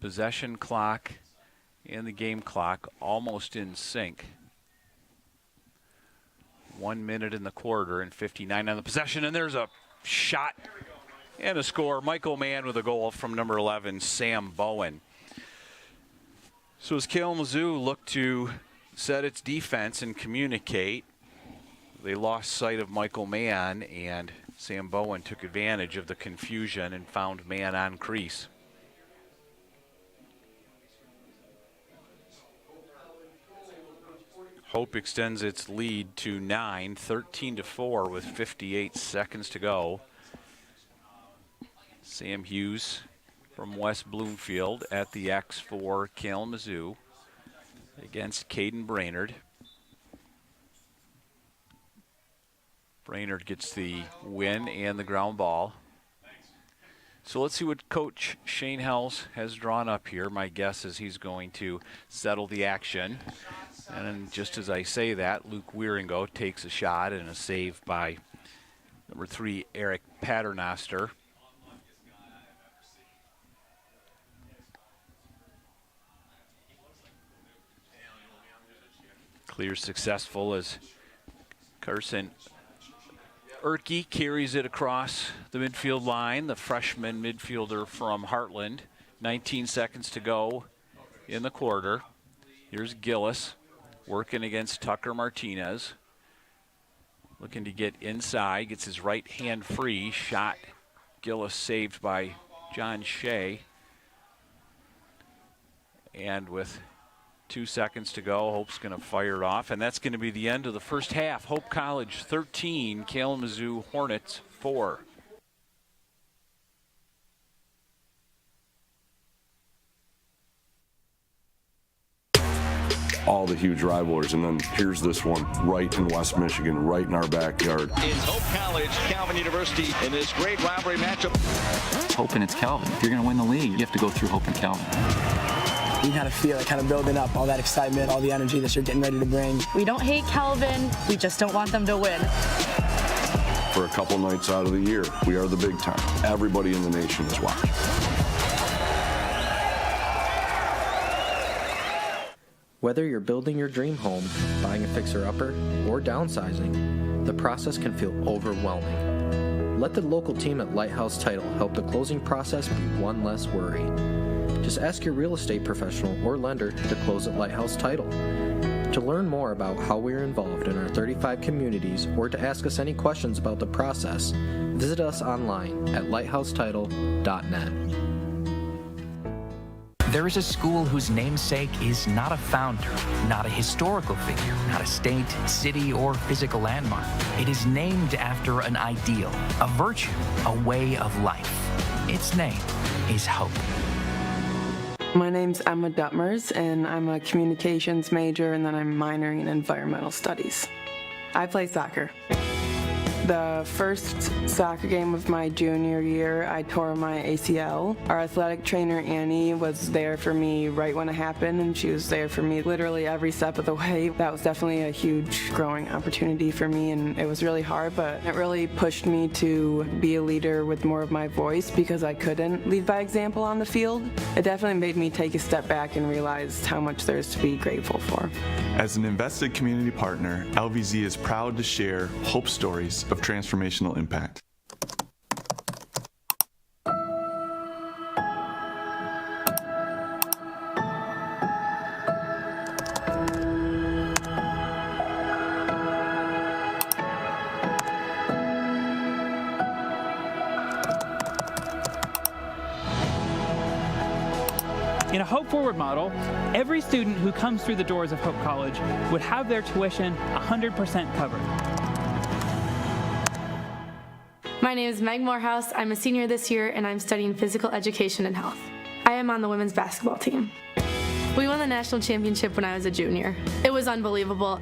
Possession clock and the game clock almost in sync. 1 minute in the quarter and 59 on the possession, and there's a shot and a score. Michael Mann with a goal from number 11, Sam Bowen. So as Kalamazoo looked to set its defense and communicate, they lost sight of Michael Mann, and Sam Bowen took advantage of the confusion and found Mann on crease. Hope extends its lead to 9, 13-4 with 58 seconds to go. Sam Hughes from West Bloomfield at the X for Kalamazoo against Caden Brainerd. Brainerd gets the win and the ground ball. So let's see what Coach Shane Howells has drawn up here. My guess is he's going to settle the action. And then just as I say that, Luke Wieringo takes a shot and a save by number 3, Eric Paternoster. Clear successful as Carson Erke carries it across the midfield line, the freshman midfielder from Heartland. 19 seconds to go in the quarter. Here's Gillis working against Tucker Martinez. Looking to get inside, gets his right hand free. Shot, Gillis saved by John Shea. And with 2 seconds to go, Hope's going to fire it off, and that's going to be the end of the first half. Hope College 13, Kalamazoo Hornets 4. All the huge rivalries, and then here's this one right in West Michigan, right in our backyard. It's Hope College, Calvin University in this great rivalry matchup. Hope and it's Calvin. If you're going to win the league, you have to go through Hope and Calvin. You kind of feel it kind of building up, all that excitement, all the energy that you're getting ready to bring. We don't hate Calvin, we just don't want them to win. For a couple nights out of the year, we are the big time. Everybody in the nation is watching. Whether you're building your dream home, buying a fixer-upper, or downsizing, the process can feel overwhelming. Let the local team at Lighthouse Title help the closing process be one less worry. Just ask your real estate professional or lender to close at Lighthouse Title. To learn more about how we are involved in our 35 communities or to ask us any questions about the process, visit us online at lighthousetitle.net. There is a school whose namesake is not a founder, not a historical figure, not a state, city, or physical landmark. It is named after an ideal, a virtue, a way of life. Its name is hope. My name's Emma Detmers, and I'm a communications major, and then I'm minoring in environmental studies. I play soccer. The first soccer game of my junior year, I tore my ACL. Our athletic trainer, Annie, was there for me right when it happened, and she was there for me literally every step of the way. That was definitely a huge growing opportunity for me, and it was really hard, but it really pushed me to be a leader with more of my voice because I couldn't lead by example on the field. It definitely made me take a step back and realize how much there's to be grateful for. As an invested community partner, LVZ is proud to share hope stories of transformational impact. In a Hope Forward model, every student who comes through the doors of Hope College would have their tuition 100% covered. My name is Meg Morehouse. I'm a senior this year, and I'm studying physical education and health. I am on the women's basketball team. We won the national championship when I was a junior. It was unbelievable.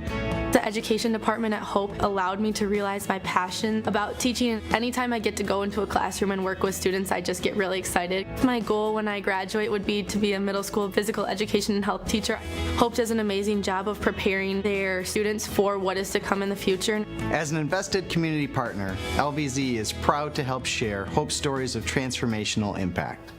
The education department at Hope allowed me to realize my passion about teaching. Anytime I get to go into a classroom and work with students, I just get really excited. My goal when I graduate would be to be a middle school physical education and health teacher. Hope does an amazing job of preparing their students for what is to come in the future. As an invested community partner, LVZ is proud to help share Hope stories of transformational impact.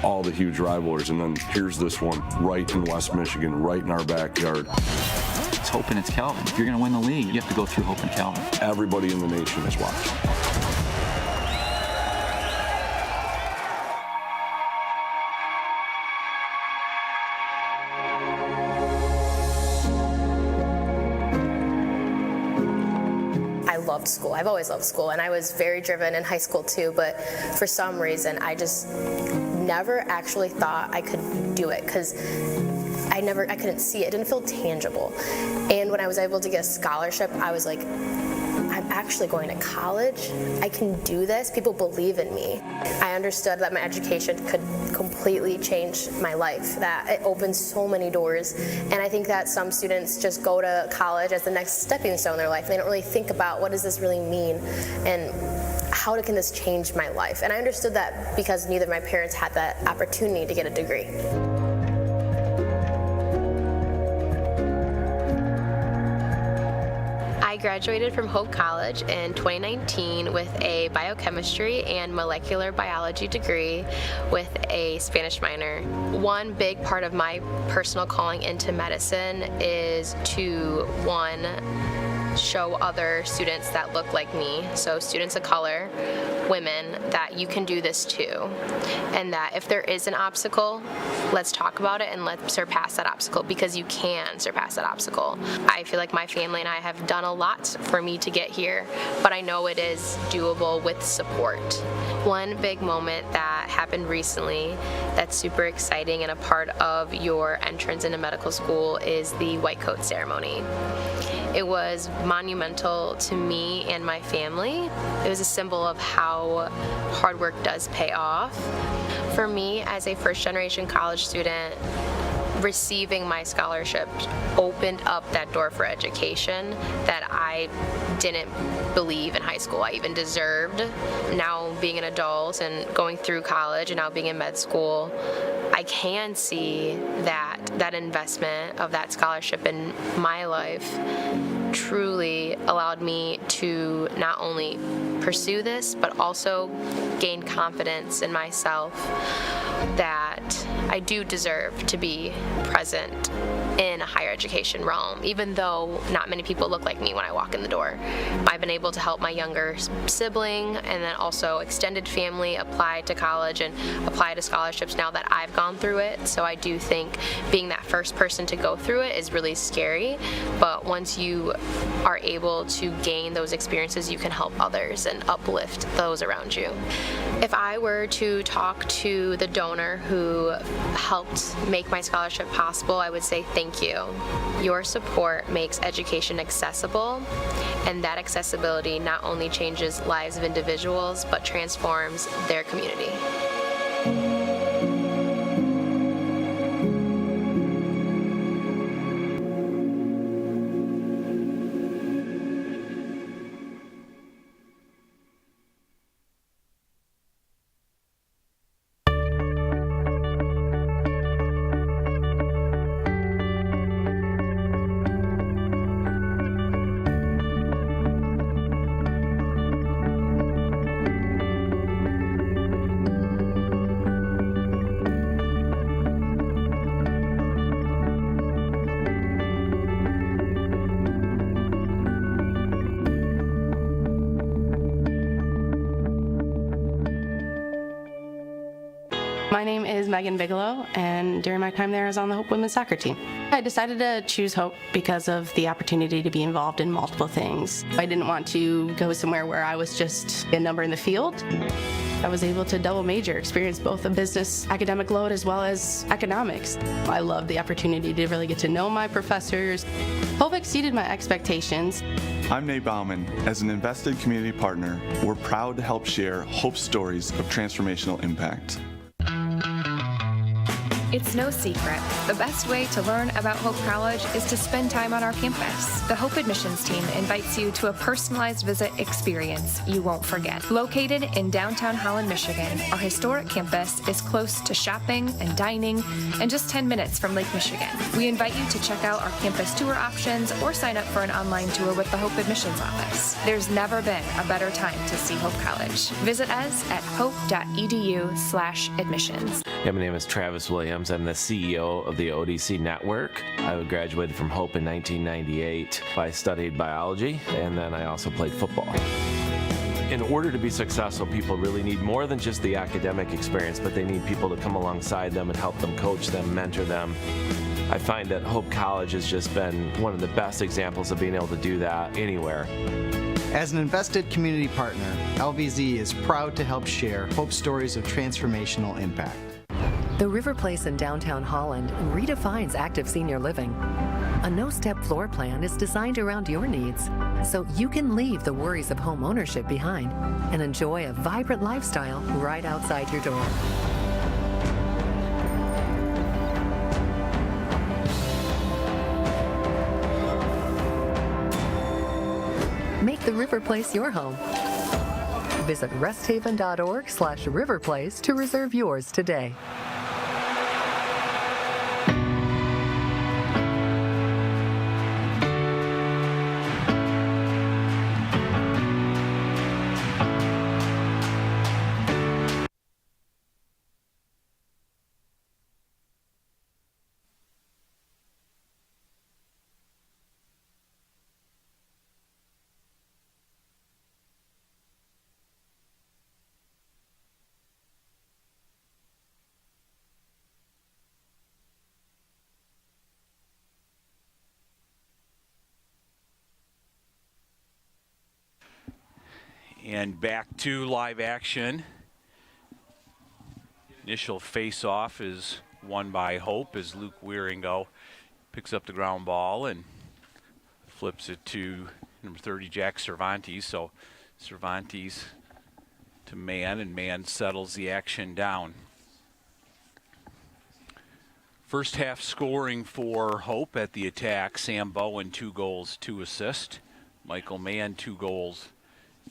All the huge rivalries, and then here's this one right in West Michigan, right in our backyard. It's Hope and it's Calvin. If you're going to win the league, you have to go through Hope and Calvin. Everybody in the nation is watching. Loved school. I've always loved school, and I was very driven in high school too, but for some reason I just never actually thought I could do it because I couldn't see it. It didn't feel tangible. And when I was able to get a scholarship, I was like, I'm actually going to college. I can do this. People believe in me. I understood that my education could completely change my life, that it opens so many doors. And I think that some students just go to college as the next stepping stone in their life. They don't really think about what does this really mean and how can this change my life. And I understood that because neither of my parents had that opportunity to get a degree. I graduated from Hope College in 2019 with a biochemistry and molecular biology degree with a Spanish minor. One big part of my personal calling into medicine is to, one, show other students that look like me, so students of color, women, that you can do this too. And that if there is an obstacle, let's talk about it and let's surpass that obstacle, because you can surpass that obstacle. I feel like my family and I have done a lot for me to get here, but I know it is doable with support. One big moment that happened recently that's super exciting and a part of your entrance into medical school is the white coat ceremony. It was monumental to me and my family. It was a symbol of how hard work does pay off. For me, as a first-generation college student, receiving my scholarship opened up that door for education that I didn't believe in high school I even deserved. Now being an adult and going through college and now being in med school, I can see that investment of that scholarship in my life truly allowed me to not only pursue this, but also gain confidence in myself that I do deserve to be present in a higher education realm, even though not many people look like me when I walk in the door. I've been able to help my younger sibling and then also extended family apply to college and apply to scholarships now that I've gone through it. So I do think being that first person to go through it is really scary, but once you are able to gain those experiences, you can help others and uplift those around you. If I were to talk to the donor who helped make my scholarship possible, I would say thank you. Your support makes education accessible, and that accessibility not only changes lives of individuals, but transforms their community. My name is Megan Bigelow, and during my time there, I was on the Hope women's soccer team. I decided to choose Hope because of the opportunity to be involved in multiple things. I didn't want to go somewhere where I was just a number in the field. I was able to double major, experience both a business academic load as well as economics. I loved the opportunity to really get to know my professors. Hope exceeded my expectations. I'm Nate Bauman. As an invested community partner, we're proud to help share Hope's stories of transformational impact. It's no secret. The best way to learn about Hope College is to spend time on our campus. The Hope admissions team invites you to a personalized visit experience you won't forget. Located in downtown Holland, Michigan, our historic campus is close to shopping and dining and just 10 minutes from Lake Michigan. We invite you to check out our campus tour options or sign up for an online tour with the Hope admissions office. There's never been a better time to see Hope College. Visit us at hope.edu/admissions. Yeah, my name is Travis Williams. I'm the CEO of the ODC Network. I graduated from Hope in 1998. I studied biology, and then I also played football. In order to be successful, people really need more than just the academic experience, but they need people to come alongside them and help them, coach them, mentor them. I find that Hope College has just been one of the best examples of being able to do that anywhere. As an invested community partner, LVZ is proud to help share Hope stories of transformational impact. The River Place in downtown Holland redefines active senior living. A no-step floor plan is designed around your needs, so you can leave the worries of home ownership behind and enjoy a vibrant lifestyle right outside your door. Make the River Place your home. Visit resthaven.org/riverplace to reserve yours today. And back to live action. Initial face-off is won by Hope as Luke Wieringo picks up the ground ball and flips it to number 30, Jack Cervantes. So Cervantes to Mann, and Mann settles the action down. First half scoring for Hope at the attack. Sam Bowen, 2 goals, 2 assists. Michael Mann, 2 goals,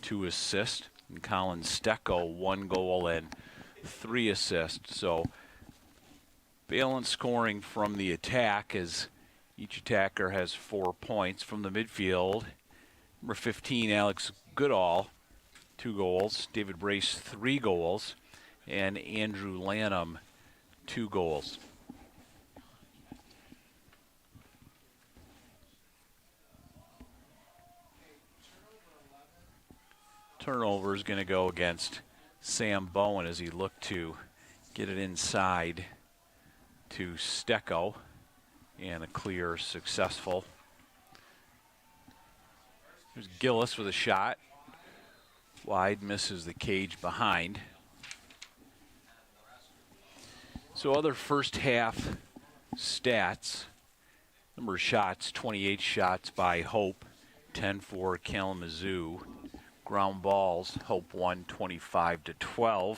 2 assists. And Colin Stecco, 1 goal and 3 assists. So balanced scoring from the attack as each attacker has 4 points. From the midfield, number 15, Alex Goodall, 2 goals. David Brace, 3 goals. And Andrew Lanham, 2 goals. Turnover is going to go against Sam Bowen as he looked to get it inside to Stecco, and a clear successful. There's Gillis with a shot. Wide, misses the cage behind. So other first half stats. Number of shots, 28 shots by Hope, 10 for Kalamazoo. Ground balls, Hope won 25-12.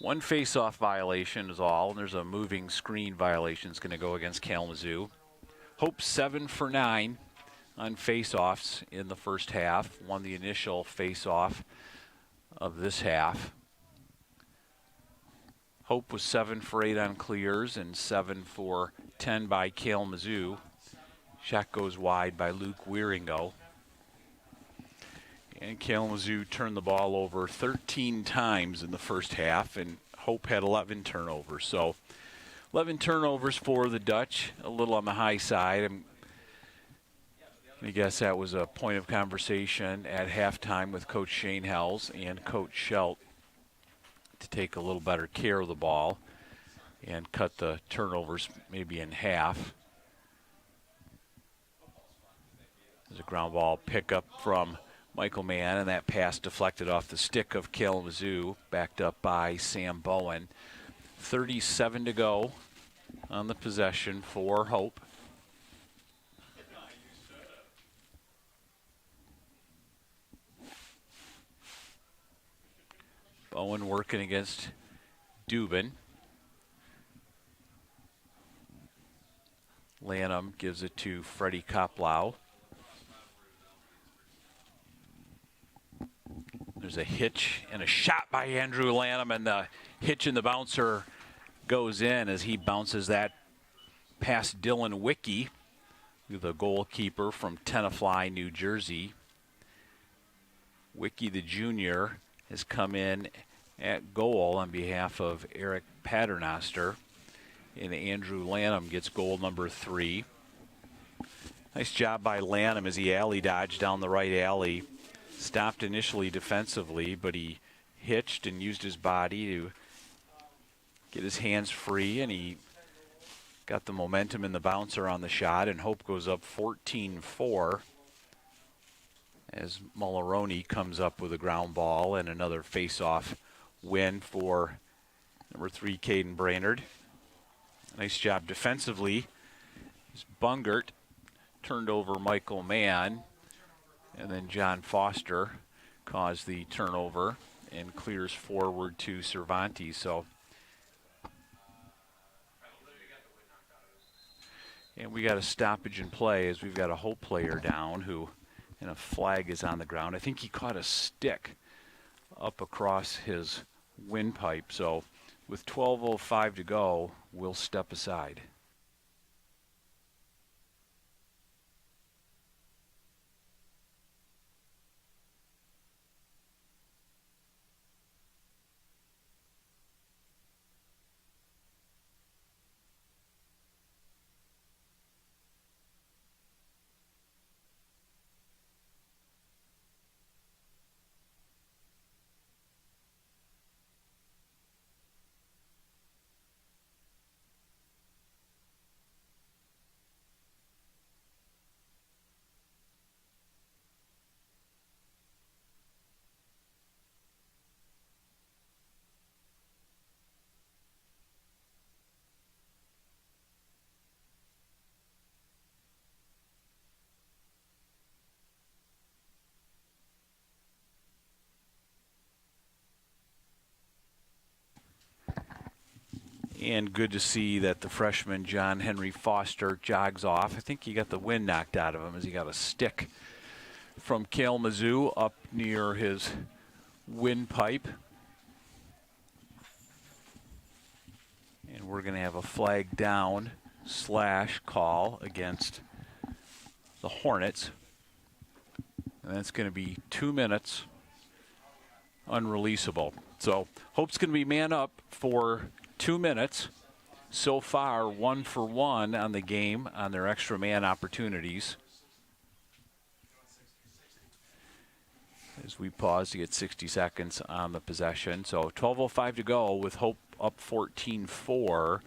1 face-off violation is all, and there's a moving screen violation that's going to go against Kalamazoo. Hope 7 for 9 on face-offs in the first half. Won the initial face-off of this half. Hope was 7 for 8 on clears and 7 for 10 by Kalamazoo. Shot goes wide by Luke Wieringo. And Kalamazoo turned the ball over 13 times in the first half, and Hope had 11 turnovers. So 11 turnovers for the Dutch, a little on the high side. I guess that was a point of conversation at halftime with Coach Shane Hells and Coach Schelt to take a little better care of the ball and cut the turnovers maybe in half. There's a ground ball pickup from Michael Mann, and that pass deflected off the stick of Kalamazoo, backed up by Sam Bowen. 37 to go on the possession for Hope. Bowen working against Dubin. Lanham gives it to Freddie Koplow. There's a hitch and a shot by Andrew Lanham, and the hitch and the bouncer goes in as he bounces that past Dylan Wicke, the goalkeeper from Tenafly, New Jersey. Wicke, the junior, has come in at goal on behalf of Eric Paternoster, and Andrew Lanham gets goal number 3. Nice job by Lanham as he alley dodged down the right alley. Stopped initially defensively, but he hitched and used his body to get his hands free, and he got the momentum in the bouncer on the shot, and Hope goes up 14-4 as Mulroney comes up with a ground ball and another face-off win for number 3, Caden Brainerd. Nice job defensively. Bungert turned over Michael Mann, and then John Foster caused the turnover and clears forward to Cervantes. So, and we got a stoppage in play as we've got a Hope player down who, and a flag is on the ground. I think he caught a stick up across his windpipe. So with 12:05 to go, we'll step aside. And good to see that the freshman John Henry Foster jogs off. I think he got the wind knocked out of him as he got a stick from Kalamazoo up near his windpipe. And we're going to have a flag down / call against the Hornets. And that's going to be 2 minutes unreleasable. So Hope's going to be man up for 2 minutes. So far, 1 for 1 on the game on their extra man opportunities. As we pause to get 60 seconds on the possession. So 12:05 to go with Hope up 14-4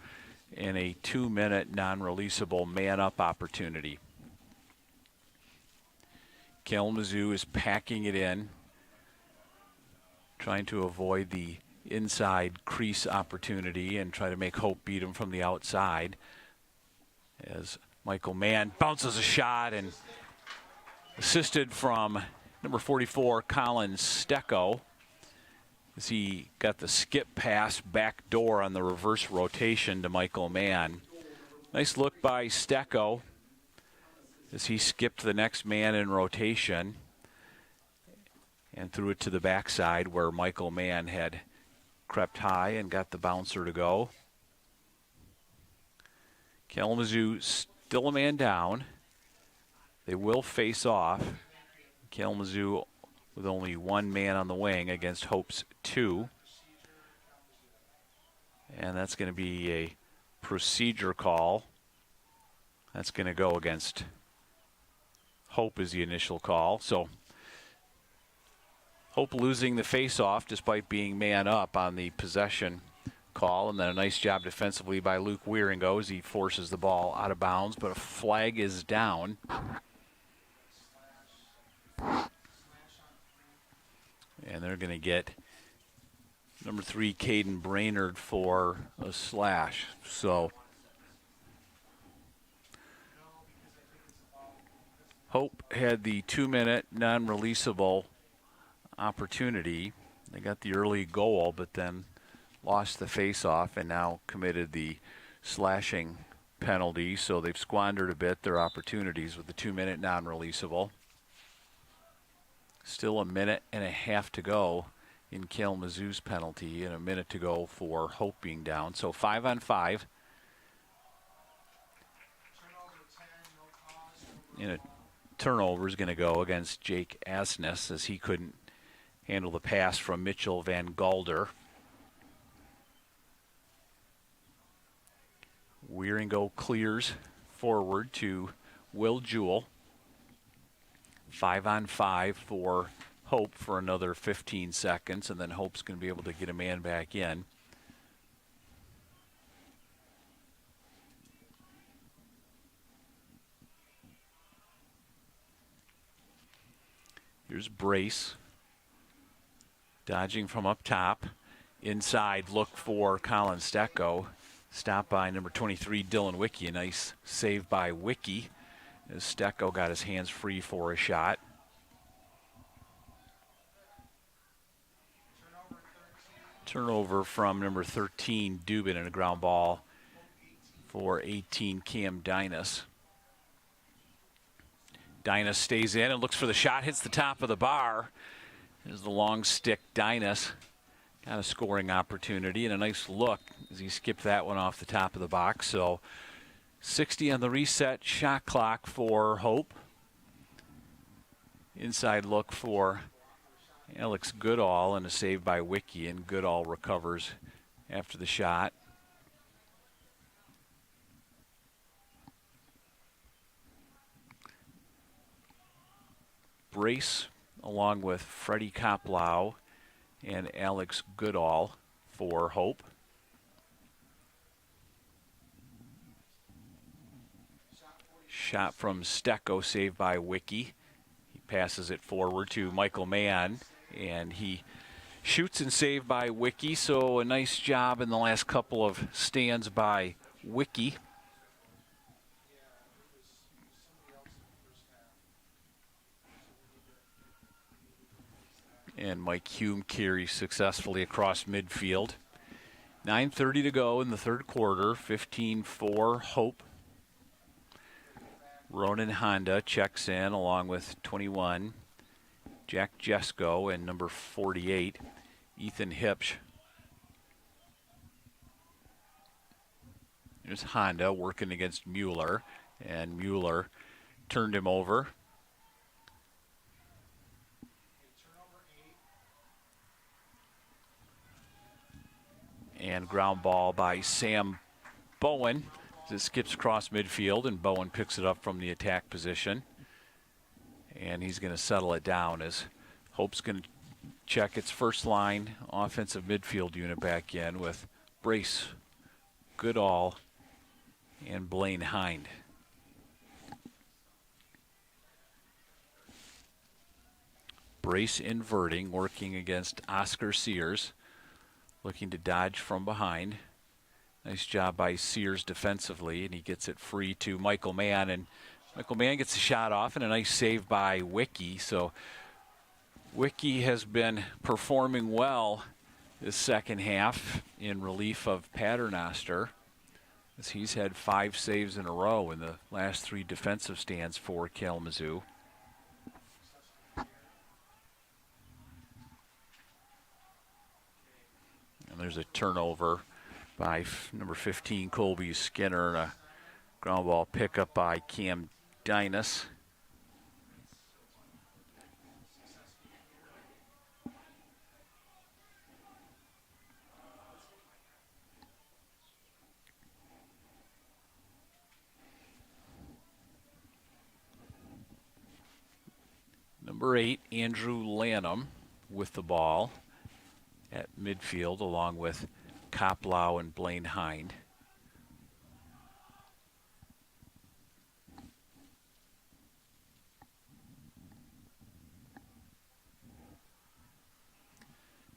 in a 2-minute non-releasable man-up opportunity. Kalamazoo is packing it in, trying to avoid the inside crease opportunity and try to make Hope beat him from the outside. As Michael Mann bounces a shot and assisted from number 44, Colin Stecco, as he got the skip pass back door on the reverse rotation to Michael Mann. Nice look by Stecco as he skipped the next man in rotation and threw it to the backside where Michael Mann had crept high and got the bouncer to go. Kalamazoo still a man down. They will face off. Kalamazoo with only 1 man on the wing against Hope's 2. And that's going to be a procedure call. That's going to go against Hope as the initial call. So Hope losing the face-off despite being man up on the possession call. And then a nice job defensively by Luke Wieringo as he forces the ball out of bounds, but a flag is down. And they're going to get number 3, Caden Brainerd, for a slash. So Hope had the 2-minute non-releasable opportunity. They got the early goal, but then lost the face-off and now committed the slashing penalty. So they've squandered a bit their opportunities with the 2-minute non-releasable. Still 1.5 minutes to go in Kalamazoo's penalty and 1 minute to go for Hope being down. So 5-on-5. And a turnover is going to go against Jake Asness as he couldn't handle the pass from Mitchell Van Galder. Wieringo clears forward to Will Jewell. 5-on-5 for Hope for another 15 seconds, and then Hope's going to be able to get a man back in. Here's Brace. Dodging from up top. Inside look for Colin Stecco. Stopped by number 23, Dylan Wicki. A nice save by Wicki as Stecco got his hands free for a shot. Turnover from number 13, Dubin, and a ground ball for 18, Cam Dinas. Dinas stays in and looks for the shot, hits the top of the bar. There's the long stick. Dinas got a scoring opportunity and a nice look as he skipped that one off the top of the box. So 60 on the reset shot clock for Hope. Inside look for Alex Goodall and a save by Wicki, and Goodall recovers after the shot. Brace along with Freddie Koplau and Alex Goodall for Hope. Shot from Stecco, saved by Wicki. He passes it forward to Michael Mann, and he shoots and saved by Wicki. So a nice job in the last couple of stands by Wicki. And Mike Hume carries successfully across midfield. 9:30 to go in the third quarter. 15-4 Hope. Ronan Honda checks in along with 21 Jack Jesko and number 48 Ethan Hipsch. There's Honda working against Mueller, and Mueller turned him over. And ground ball by Sam Bowen. It skips across midfield, and Bowen picks it up from the attack position. And he's going to settle it down as Hope's going to check its first line offensive midfield unit back in with Brace, Goodall, and Blaine Hind. Brace inverting, working against Oscar Sears, looking to dodge from behind. Nice job by Sears defensively, and he gets it free to Michael Mann, and Michael Mann gets a shot off, and a nice save by Wiki. So Wiki has been performing well this second half in relief of Paternoster, as he's had 5 saves in a row in the last 3 defensive stands for Kalamazoo. And there's a turnover by number 15, Colby Skinner, and a ground ball pickup by Cam Dinas. Number 8, Andrew Lanham with the ball at midfield along with Koplow and Blaine Hind.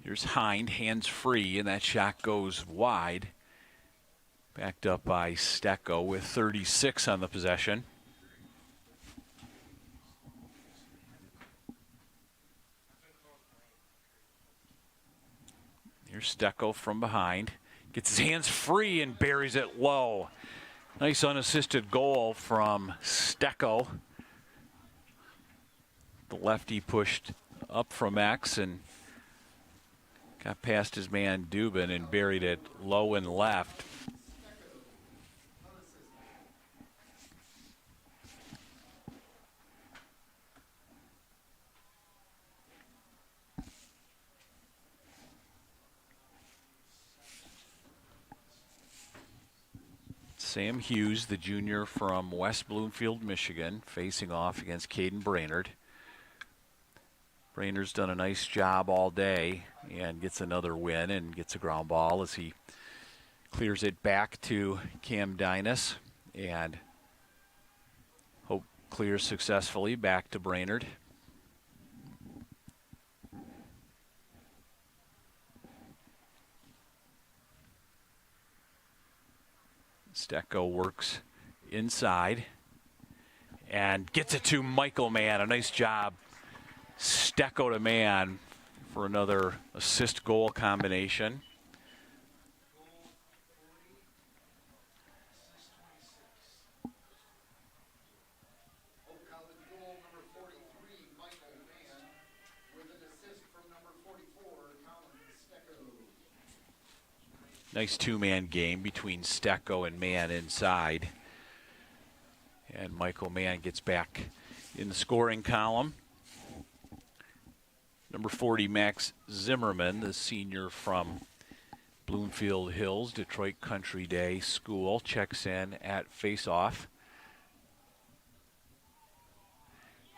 Here's Hind, hands free, and that shot goes wide. Backed up by Stecco with 36 on the possession. Here's Stecco from behind. Gets his hands free and buries it low. Nice unassisted goal from Stecco. The lefty pushed up from X and got past his man Dubin and buried it low and left. Sam Hughes, the junior from West Bloomfield, Michigan, facing off against Caden Brainerd. Brainerd's done a nice job all day and gets another win and gets a ground ball as he clears it back to Cam Dinas, and Hope clears successfully back to Brainerd. Stecco works inside and gets it to Michael Mann. A nice job, Stecco to Mann, for another assist goal combination. Nice two-man game between Stecco and Mann inside. And Michael Mann gets back in the scoring column. Number 40, Max Zimmerman, the senior from Bloomfield Hills, Detroit Country Day School, checks in at face-off.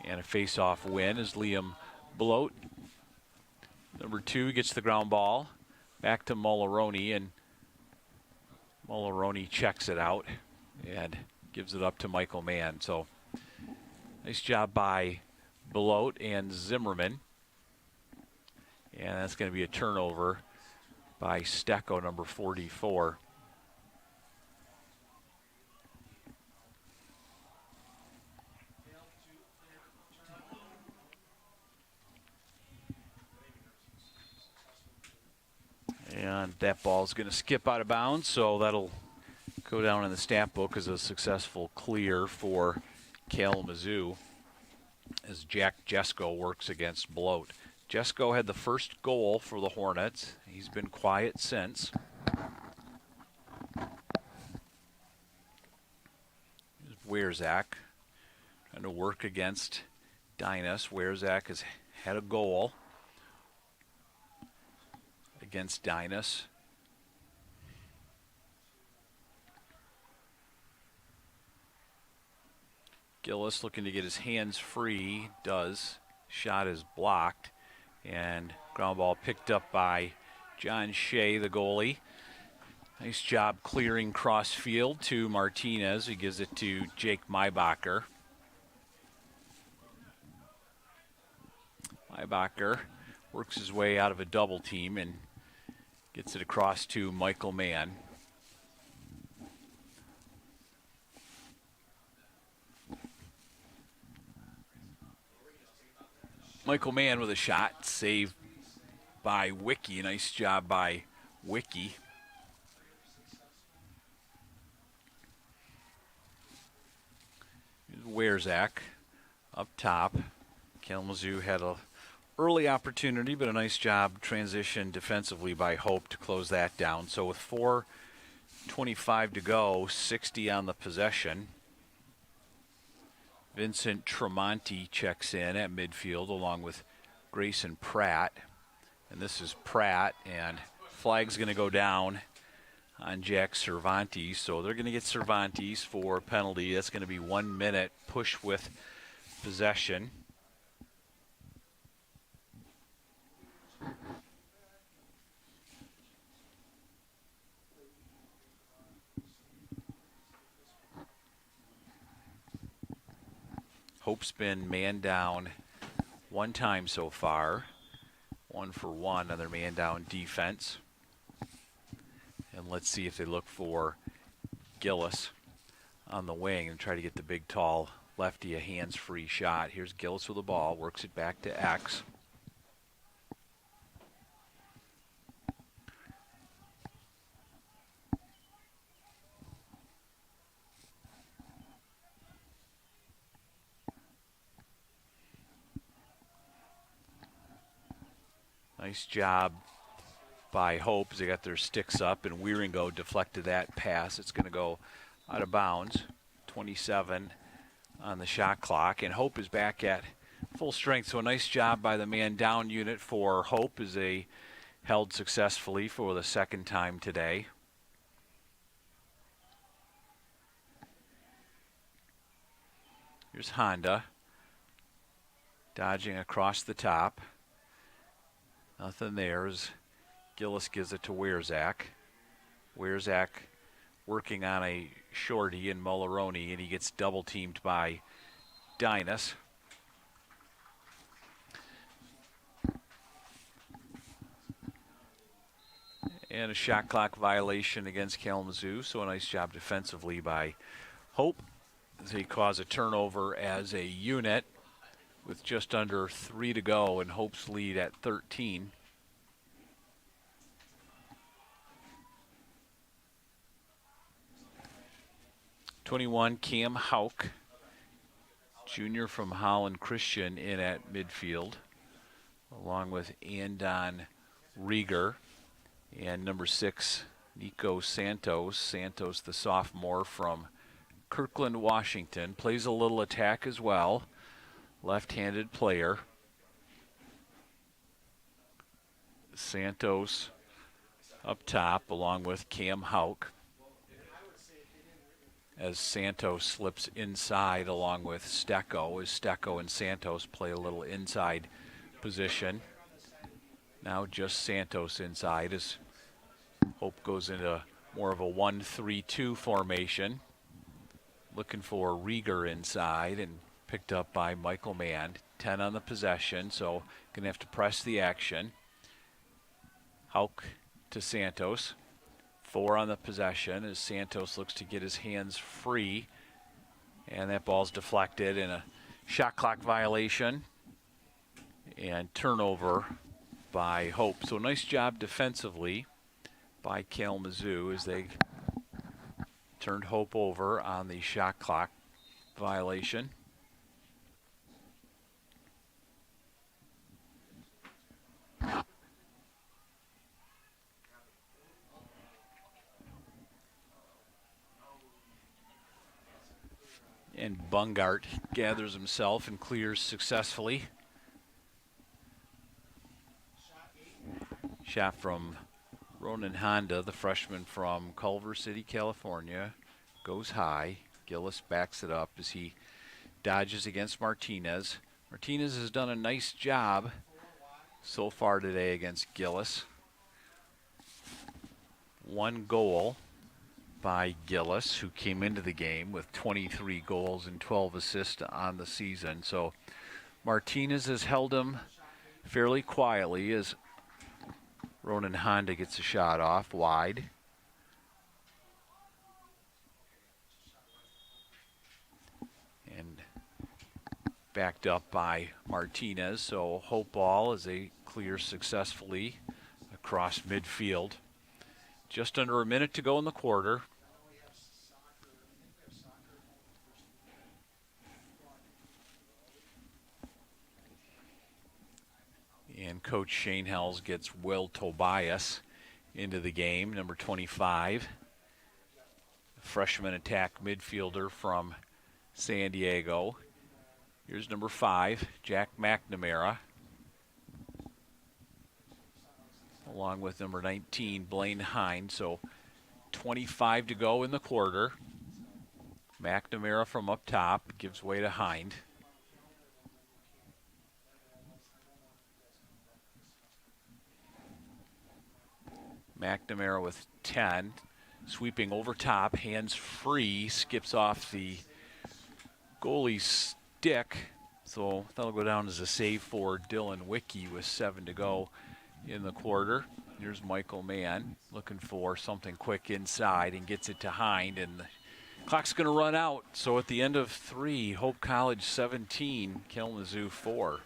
And a face-off win is Liam Bloat. Number 2 gets the ground ball back to Mullaroni, and Mullaroni checks it out and gives it up to Michael Mann. So nice job by Bloat and Zimmerman. And that's going to be a turnover by Stecco, number 44. And that ball is going to skip out of bounds, so that'll go down in the stat book as a successful clear for Kalamazoo as Jack Jesko works against Bloat. Jesko had the first goal for the Hornets. He's been quiet since. Here's Werzak trying to work against Dinas. Werzak has had a goal against Dinas. Gillis looking to get his hands free. Does. Shot is blocked. And ground ball picked up by John Shea, the goalie. Nice job clearing cross field to Martinez. He gives it to Jake Maybacher. Maybacher works his way out of a double team and gets it across to Michael Mann. Michael Mann with a shot, saved by Wiki. Nice job by Wiki. Werzak up top. Kalamazoo had an early opportunity, but a nice job transition defensively by Hope to close that down. So with 4:25 to go, 60 on the possession. Vincent Tremonti checks in at midfield along with Grayson Pratt. And this is Pratt, and flag's going to go down on Jack Cervantes. So they're going to get Cervantes for a penalty. That's going to be 1 minute push with possession. Hope's been man down one time so far. 1-for-1 on their man down defense. And let's see if they look for Gillis on the wing and try to get the big, tall lefty a hands-free shot. Here's Gillis with the ball, works it back to X. Nice job by Hope as they got their sticks up, and Wieringo deflected that pass. It's going to go out of bounds. 27 on the shot clock, and Hope is back at full strength. So a nice job by the man down unit for Hope as they held successfully for the second time today. Here's Honda dodging across the top. Nothing there as Gillis gives it to Werzak. Werzak working on a shorty in Mullaroni, and he gets double teamed by Dinas. And a shot clock violation against Kalamazoo, so a nice job defensively by Hope as they cause a turnover as a unit with just under 3 to go, and Hope's lead at 13. #21, Cam Hauk, junior from Holland Christian, in at midfield, along with Andon Rieger, and number 6, Nico Santos. Santos, the sophomore from Kirkland, Washington, plays a little attack as well. Left-handed player. Santos up top along with Cam Hauk as Santos slips inside along with Stecco as Stecco and Santos play a little inside position. Now just Santos inside as Hope goes into more of a 1-3-2 formation. Looking for Rieger inside and picked up by Michael Mann. 10 on the possession, so going to have to press the action. Hauk to Santos. 4 on the possession as Santos looks to get his hands free. And that ball's deflected in a shot clock violation and turnover by Hope. So nice job defensively by Kalamazoo as they turned Hope over on the shot clock violation. And Bungart gathers himself and clears successfully. Shot from Ronan Honda, the freshman from Culver City, California, goes high. Gillis backs it up as he dodges against Martinez. Martinez has done a nice job so far today against Gillis. One goal by Gillis, who came into the game with 23 goals and 12 assists on the season. So Martinez has held him fairly quietly as Ronan Honda gets a shot off wide. And backed up by Martinez. So Hope ball as they clear successfully across midfield. Just under a minute to go in the quarter. And Coach Shane Hells gets Will Tobias into the game, number 25. Freshman attack midfielder from San Diego. Here's number 5, Jack McNamara. Along with number 19, Blaine Hind. So 25 to go in the quarter. McNamara from up top gives way to Hind. McNamara with 10, sweeping over top, hands free, skips off the goalie's stick. So that'll go down as a save for Dylan Wicke with 7 to go in the quarter. Here's Michael Mann looking for something quick inside and gets it to Hind, and the clock's going to run out. So at the end of 3, Hope College 17, Kalamazoo 4.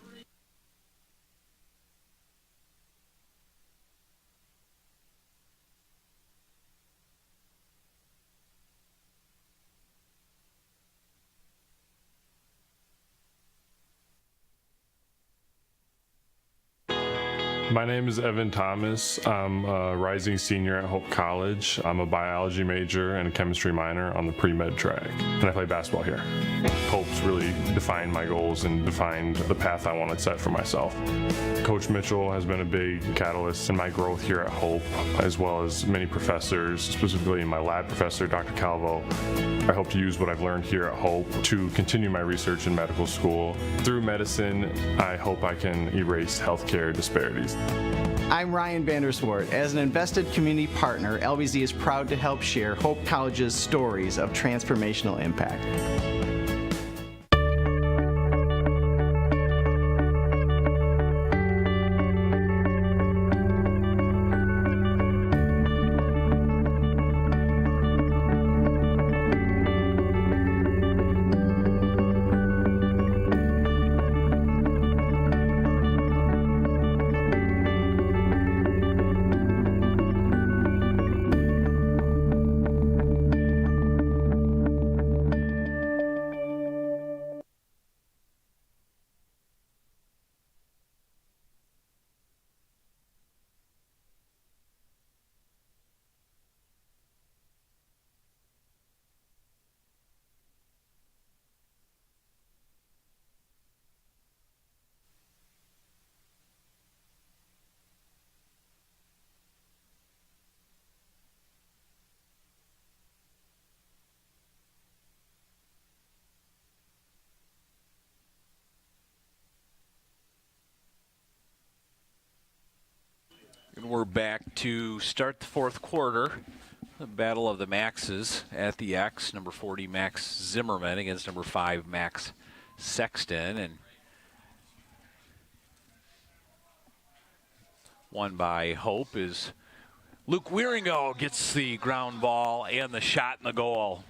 My name is Evan Thomas. I'm a rising senior at Hope College. I'm a biology major and a chemistry minor on the pre-med track, and I play basketball here. Hope's really defined my goals and defined the path I want to set for myself. Coach Mitchell has been a big catalyst in my growth here at Hope, as well as many professors, specifically my lab professor, Dr. Calvo. I hope to use what I've learned here at Hope to continue my research in medical school. Through medicine, I hope I can erase healthcare disparities. I'm Ryan Vanderswart. As an invested community partner, LBZ is proud to help share Hope College's stories of transformational impact. And we're back to start the fourth quarter. The battle of the Maxes at the X. Number 40, Max Zimmerman against number 5, Max Sexton. And won by Hope is Luke Wieringo gets the ground ball and the shot in the goal.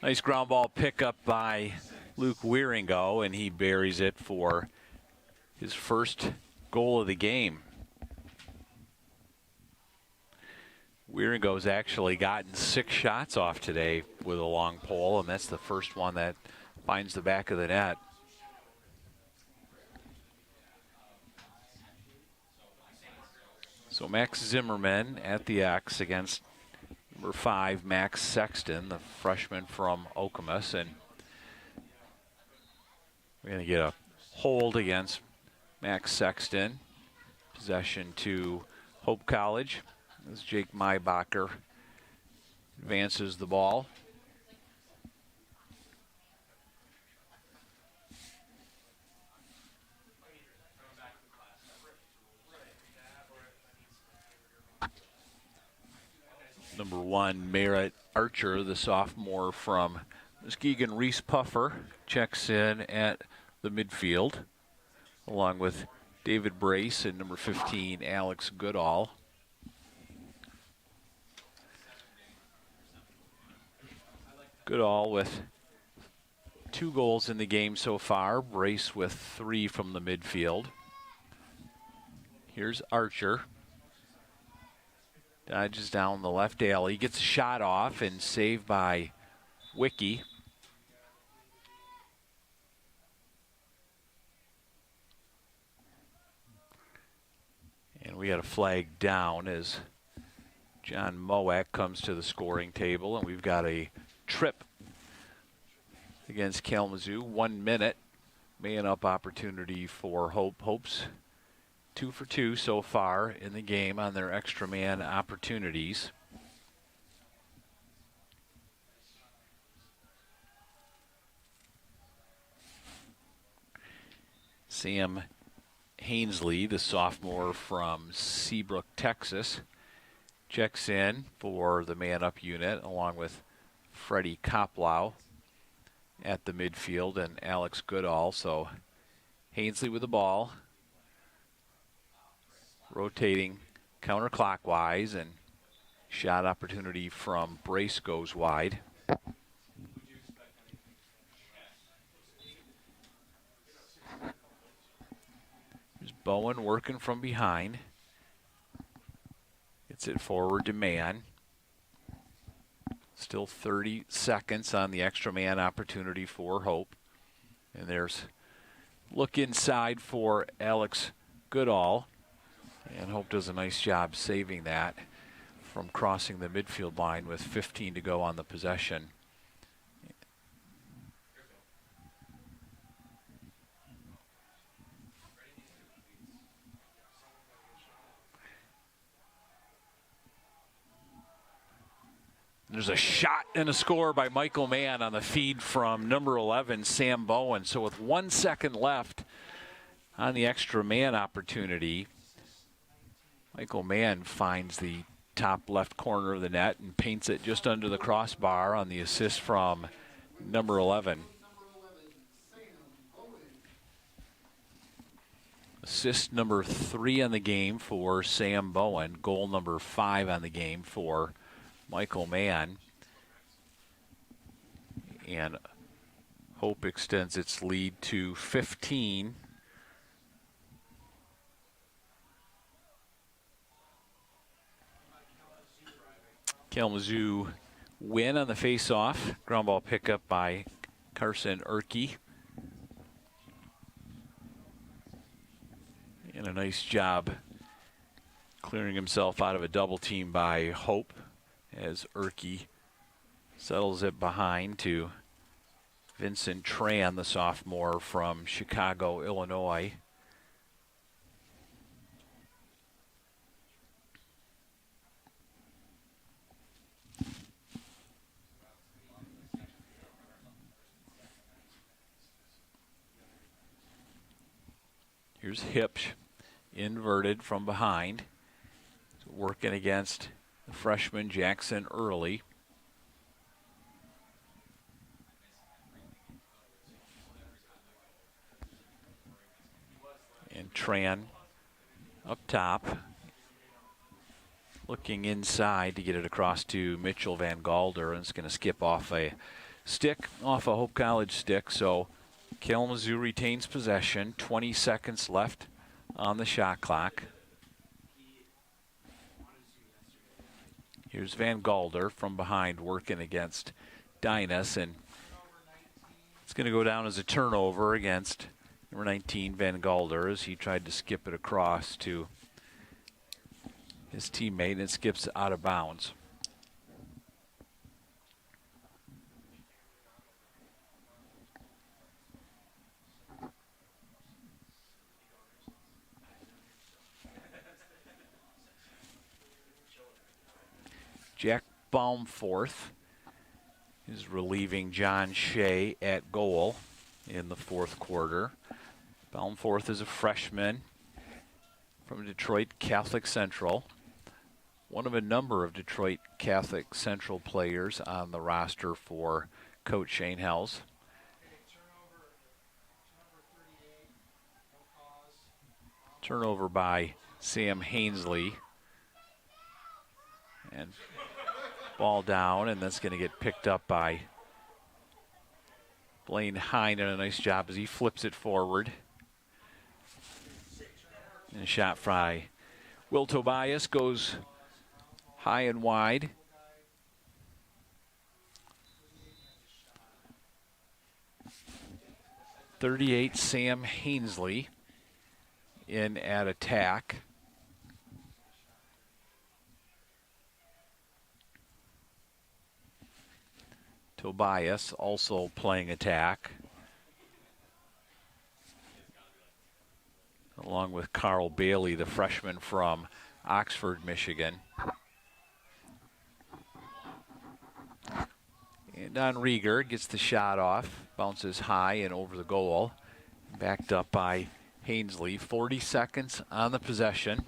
Nice ground ball pickup by Luke Wieringo, and he buries it for his first goal of the game. Wieringo's actually gotten 6 shots off today with a long pole, and that's the first one that finds the back of the net. So Max Zimmerman at the X against number 5, Max Sexton, the freshman from Okemos, and we're going to get a hold against Max Sexton. Possession to Hope College as Jake Maybacher advances the ball. Number 1, Merritt Archer, the sophomore from Muskegon. Reese Puffer checks in at the midfield, along with David Brace and number 15, Alex Goodall. Goodall with 2 goals in the game so far. Brace with 3 from the midfield. Here's Archer. Dodges down the left alley, gets a shot off and saved by Wicki. And we got a flag down as John Moak comes to the scoring table, and we've got a trip against Kalamazoo. 1 minute man-up opportunity for Hope. Hope's 2 for 2 so far in the game on their extra man opportunities. Sam Hainsley, the sophomore from Seabrook, Texas, checks in for the man-up unit along with Freddie Koplow at the midfield and Alex Goodall. So Hainsley with the ball, rotating counterclockwise, and shot opportunity from Brace goes wide. There's Bowen working from behind. Gets it forward to Mann. Still 30 seconds on the extra man opportunity for Hope. And there's look inside for Alex Goodall. And Hope does a nice job saving that from crossing the midfield line with 15 to go on the possession. There's a shot and a score by Michael Mann on the feed from number 11, Sam Bowen. So with 1 second left on the extra man opportunity, Michael Mann finds the top left corner of the net and paints it just under the crossbar on the assist from number 11. Assist number 3 on the game for Sam Bowen. Goal number 5 on the game for Michael Mann. And Hope extends its lead to 15. Kalamazoo win on the face-off. Ground ball pickup by Carson Erke. And a nice job clearing himself out of a double team by Hope as Erke settles it behind to Vincent Tran, the sophomore from Chicago, Illinois. Here's Hipsch, inverted from behind, working against the freshman Jackson Early. And Tran up top, looking inside to get it across to Mitchell Van Galder, and it's going to skip off a stick, off a Hope College stick. So Kalamazoo retains possession, 20 seconds left on the shot clock. Here's Van Galder from behind working against Dynas, and it's going to go down as a turnover against number 19, Van Galder, as he tried to skip it across to his teammate, and it skips out of bounds. Jack Baumforth is relieving John Shea at goal in the fourth quarter. Baumforth is a freshman from Detroit Catholic Central, one of a number of Detroit Catholic Central players on the roster for Coach Shane Hells. Turnover by Sam Hainsley. And ball down, and that's going to get picked up by Blaine Hine, and a nice job as he flips it forward. And a shot by Will Tobias goes high and wide. .38 Sam Hainsley in at attack. Tobias also playing attack, along with Carl Bailey, the freshman from Oxford, Michigan. And Don Rieger gets the shot off, bounces high and over the goal, backed up by Hainsley. 40 seconds on the possession.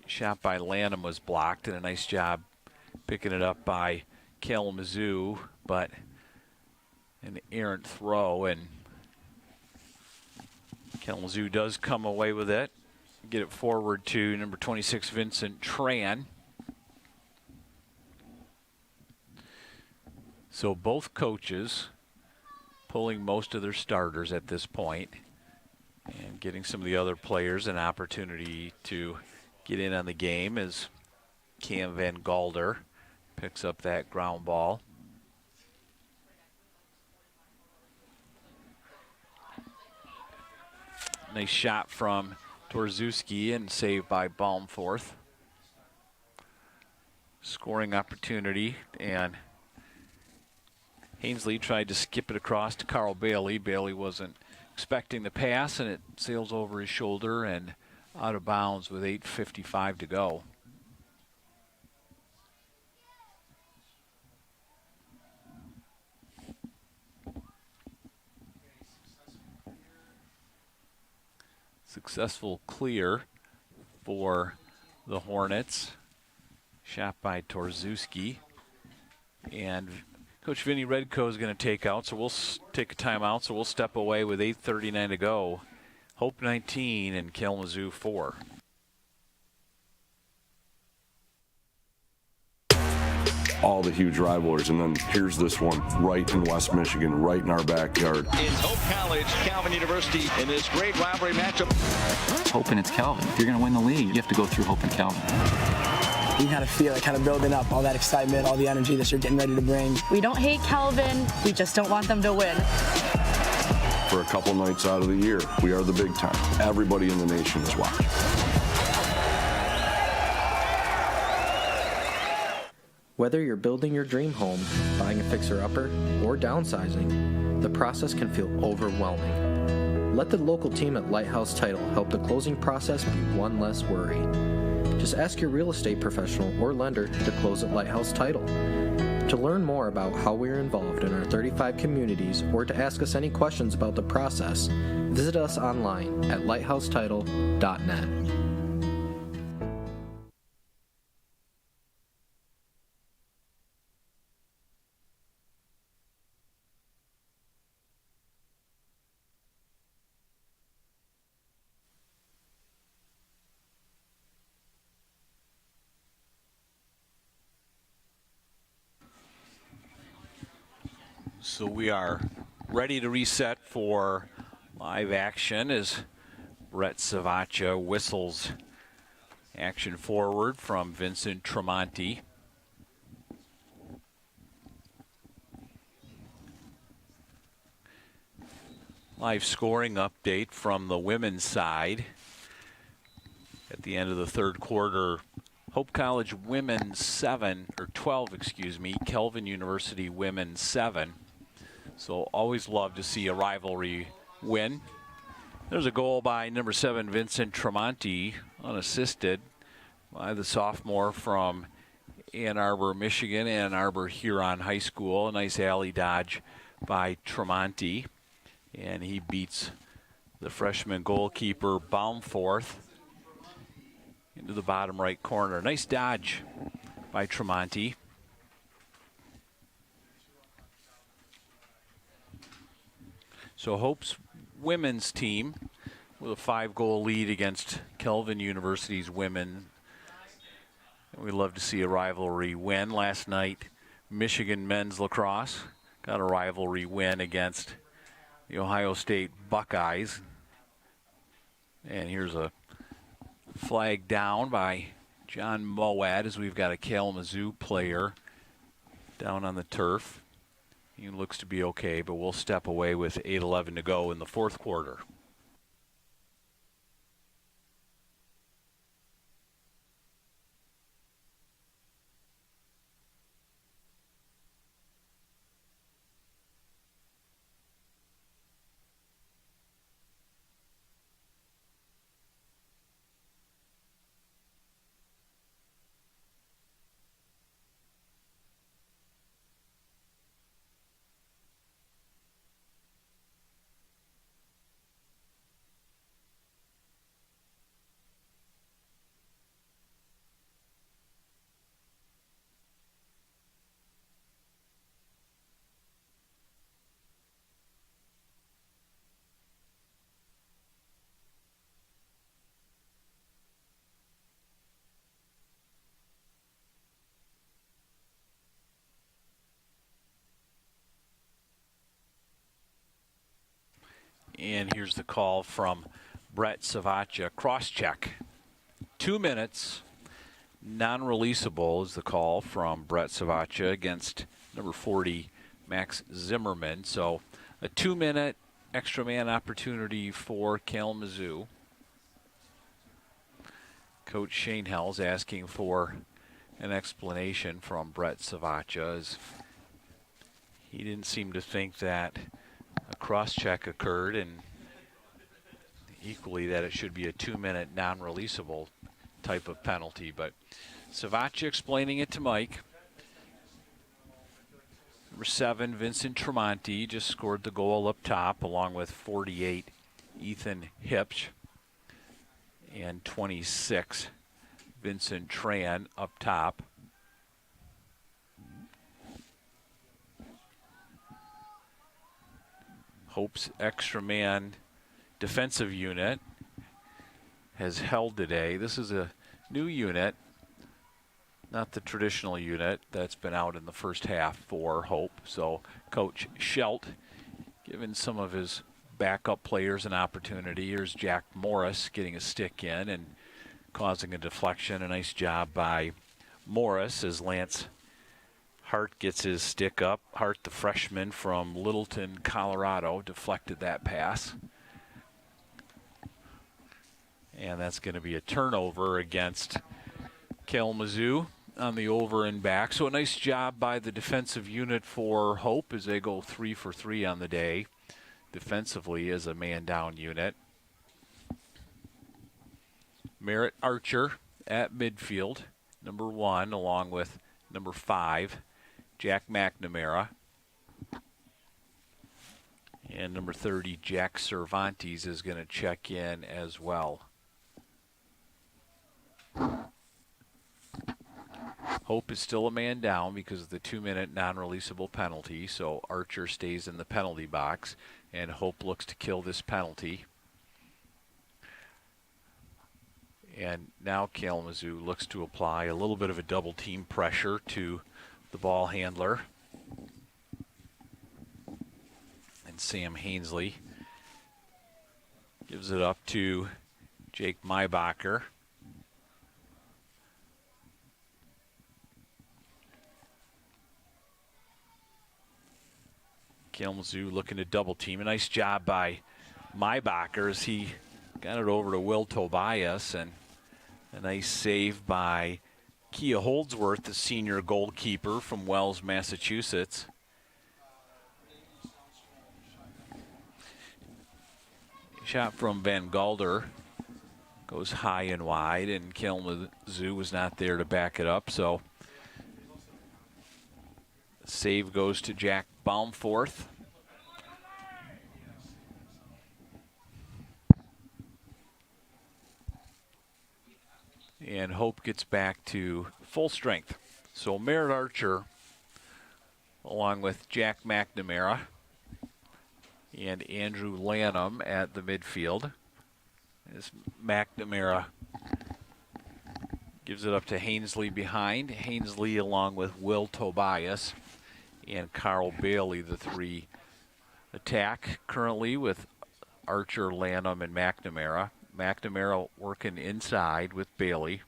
Shot by Lanham was blocked, and a nice job picking it up by Kalamazoo, but an errant throw, and Kalamazoo does come away with it. Get it forward to number 26, Vincent Tran. So both coaches pulling most of their starters at this point and getting some of the other players an opportunity to get in on the game as Cam Van Galder picks up that ground ball. Nice shot from Torzewski and saved by Baumforth. Scoring opportunity, and Hainsley tried to skip it across to Carl Bailey. Bailey wasn't expecting the pass, and it sails over his shoulder and out of bounds with 8:55 to go. Successful clear for the Hornets. Shot by Torzewski. And Coach Vinny Redco is going to take out, so we'll take a timeout, so we'll step away with 8:39 to go. Hope 19 and Kalamazoo 4. All the huge rivalries, and then here's this one right in West Michigan, right in our backyard. It's Hope College, Calvin University in this great rivalry matchup. Hope and it's Calvin. If you're going to win the league, you have to go through Hope and Calvin. You kind of feel it kind of building up, all that excitement, all the energy that you're getting ready to bring. We don't hate Calvin, we just don't want them to win. For a couple nights out of the year, we are the big time. Everybody in the nation is watching. Whether you're building your dream home, buying a fixer-upper, or downsizing, the process can feel overwhelming. Let the local team at Lighthouse Title help the closing process be one less worry. Just ask your real estate professional or lender to close at Lighthouse Title. To learn more about how we are involved in our 35 communities or to ask us any questions about the process, visit us online at lighthousetitle.net. So we are ready to reset for live action as Brett Savacha whistles action forward from Vincent Tremonti. Live scoring update from the women's side. At the end of the third quarter, Hope College women 12, Kelvin University women 7. So always love to see a rivalry win. There's a goal by number 7, Vincent Tremonti, unassisted by the sophomore from Ann Arbor, Michigan, Ann Arbor Huron High School. A nice alley dodge by Tremonti, and he beats the freshman goalkeeper Baumforth into the bottom right corner. Nice dodge by Tremonti. So Hope's women's team with a 5-goal lead against Kelvin University's women. And we love to see a rivalry win. Last night, Michigan men's lacrosse got a rivalry win against the Ohio State Buckeyes. And here's a flag down by John Moad as we've got a Kalamazoo player down on the turf. He looks to be okay, but we'll step away with 8:11 to go in the fourth quarter. And here's the call from Brett Savacha. Cross-check. 2 minutes. Non-releasable is the call from Brett Savacha against number 40, Max Zimmerman. So a 2-minute extra man opportunity for Kalamazoo. Coach Shane Hell's asking for an explanation from Brett Savacha, as he didn't seem to think that a cross-check occurred, and equally that it should be a 2-minute non-releasable type of penalty. But Savacha explaining it to Mike. Number 7, Vincent Tremonti, just scored the goal up top, along with 48, Ethan Hipsch, and 26, Vincent Tran up top. Hope's extra man defensive unit has held today. This is a new unit, not the traditional unit that's been out in the first half for Hope. So Coach Schelt giving some of his backup players an opportunity. Here's Jack Morris getting a stick in and causing a deflection. A nice job by Morris as Lance Hart gets his stick up. Hart, the freshman from Littleton, Colorado, deflected that pass. And that's going to be a turnover against Kalamazoo on the over and back. So a nice job by the defensive unit for Hope as they go 3 for 3 on the day defensively as a man-down unit. Merritt Archer at midfield, number 1, along with number 5, Jack McNamara. And number 30, Jack Cervantes, is going to check in as well. Hope is still a man down because of the 2-minute non-releasable penalty, so Archer stays in the penalty box, and Hope looks to kill this penalty. And now Kalamazoo looks to apply a little bit of a double team pressure to the ball handler. and Sam Hainsley. Gives it up to Jake Maybacher. Kalamazoo looking to double team. A nice job by Maybacher as he got it over to Will Tobias, and a nice save by Kia Holdsworth, the senior goalkeeper from Wells, Massachusetts. Shot from Van Galder goes high and wide, and Kalamazoo was not there to back it up, so save goes to Jack Baumforth. And Hope gets back to full strength. So Merritt Archer, along with Jack McNamara and Andrew Lanham at the midfield. As McNamara gives it up to Hainsley behind. Hainsley along with Will Tobias and Carl Bailey, the three attack currently with Archer, Lanham, and McNamara. McNamara working inside with Bailey.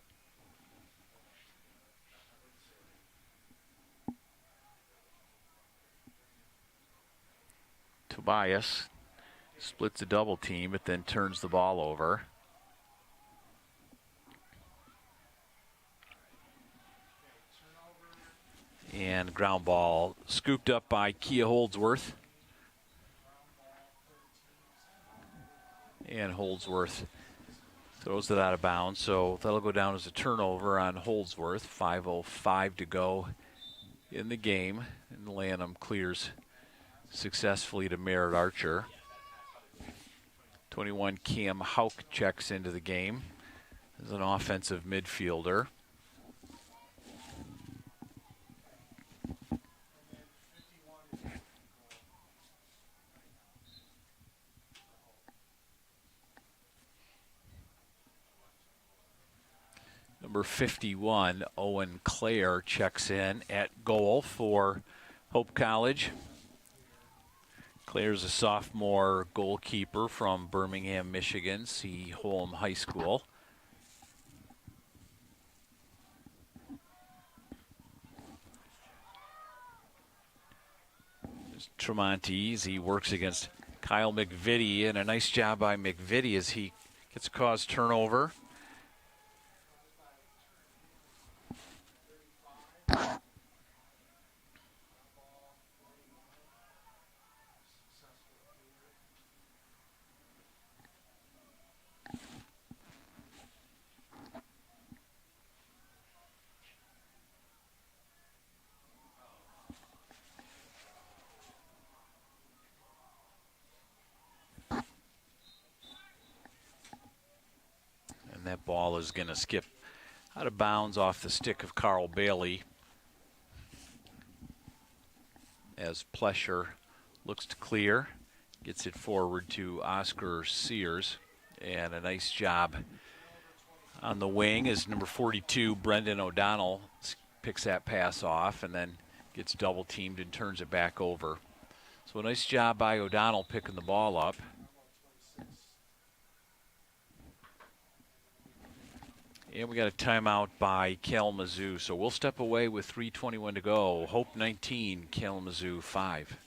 Tobias splits a double team, but then turns the ball over. And ground ball scooped up by Kia Holdsworth. And Holdsworth throws it out of bounds, so that'll go down as a turnover on Holdsworth. 5:05 to go in the game, and Lanham clears successfully to Merritt Archer. 21 Cam Hauk checks into the game as an offensive midfielder. Number 51, Owen Clare, checks in at goal for Hope College. Clare's a sophomore goalkeeper from Birmingham, Michigan, see Holm High School. There's Tremonti as he works against Kyle McVitie, and a nice job by McVitie as he gets a caused turnover. And that ball is going to skip out of bounds off the stick of Carl Bailey as Plesher looks to clear, gets it forward to Oscar Sears, and a nice job on the wing as number 42 Brendan O'Donnell picks that pass off and then gets double teamed and turns it back over. So a nice job by O'Donnell picking the ball up. And we got a timeout by Kalamazoo, so we'll step away with 3:21 to go. Hope 19, Kalamazoo 5.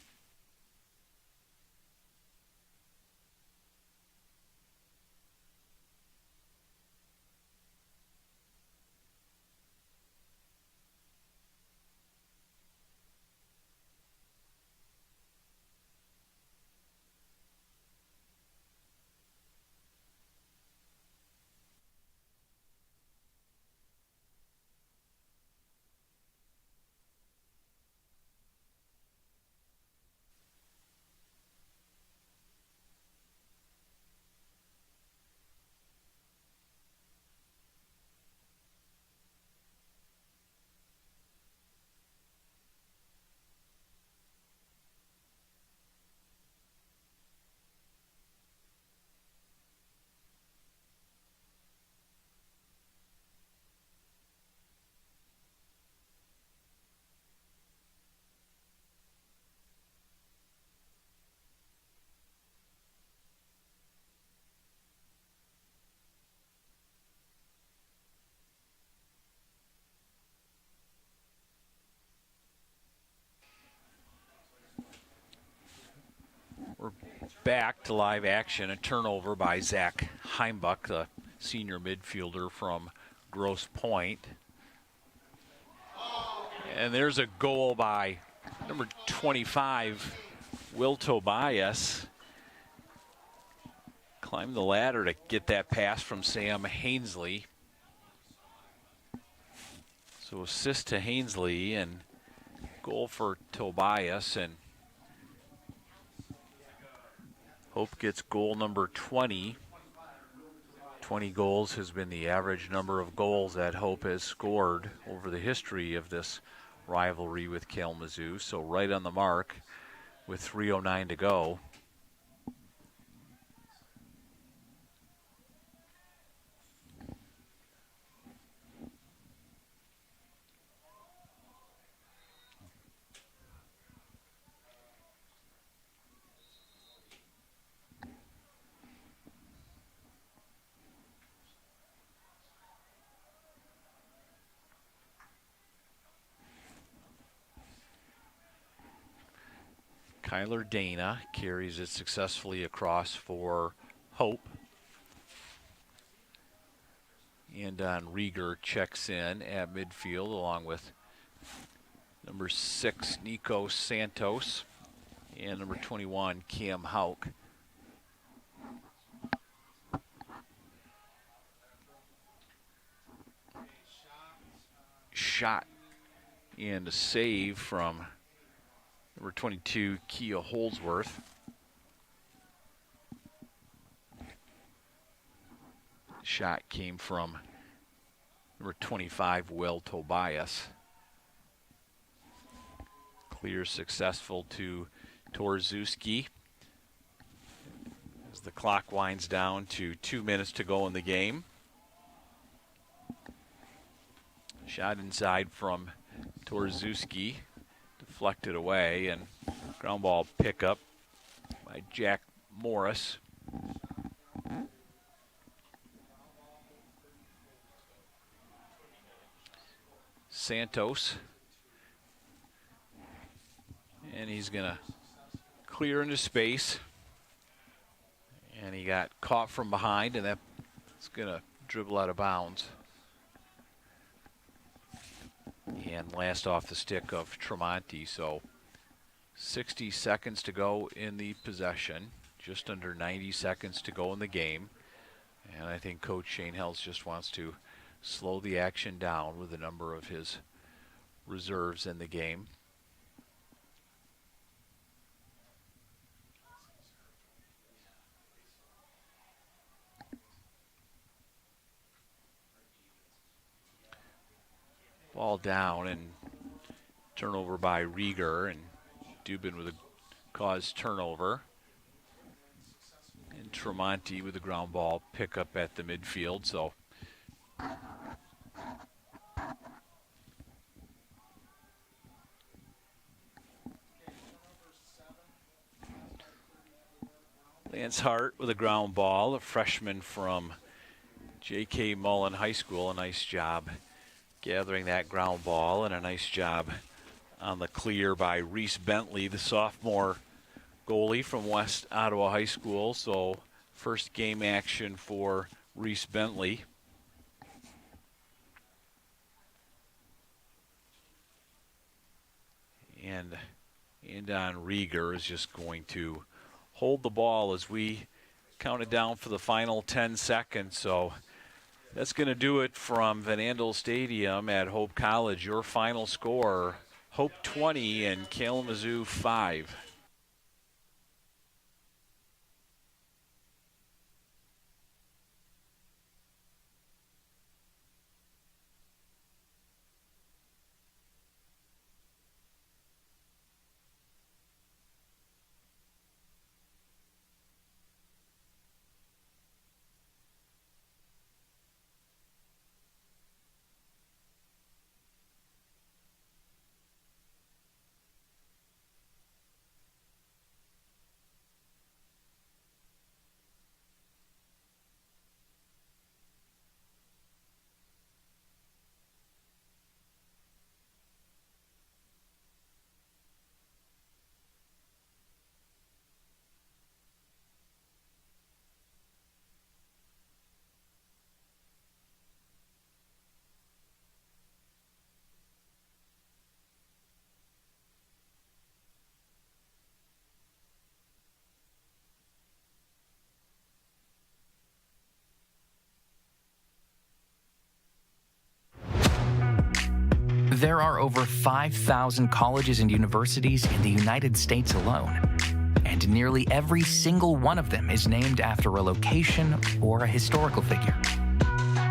back to live action. A turnover by Zach Heimbuck, the senior midfielder from Grosse Pointe. And there's a goal by number 25, Will Tobias. Climbed the ladder to get that pass from Sam Hainsley. So assist to Hainsley and goal for Tobias, and Hope gets goal number 20. 20 goals has been the average number of goals that Hope has scored over the history of this rivalry with Kalamazoo. So right on the mark with 3:09 to go. Kyler Dana carries it successfully across for Hope. And Rieger checks in at midfield along with number 6, Nico Santos, and number 21, Cam Hauk. Shot and a save from number 22, Kia Holdsworth. Shot came from number 25, Will Tobias. Clear successful to Torzuski as the clock winds down to 2 minutes to go in the game. Shot inside from Torzuski, deflected away, and ground ball pickup by Jack Morris. Santos, and he's gonna clear into space, and he got caught from behind, and that's gonna dribble out of bounds. And last off the stick of Tremonti. So 60 seconds to go in the possession, just under 90 seconds to go in the game. And I think Coach Shane Hells just wants to slow the action down with a number of his reserves in the game. Ball down and turnover by Rieger, and Dubin with a caused turnover. And Tremonti with a ground ball pickup at the midfield. So Lance Hart with a ground ball, a freshman from J.K. Mullen High School. A nice job gathering that ground ball, and a nice job on the clear by Reese Bentley, the sophomore goalie from West Ottawa High School. So first game action for Reese Bentley. And Andon Rieger is just going to hold the ball as we count it down for the final 10 seconds. So that's going to do it from Van Andel Stadium at Hope College. Your final score, Hope 20 and Kalamazoo 5. There are over 5,000 colleges and universities in the United States alone, and nearly every single one of them is named after a location or a historical figure.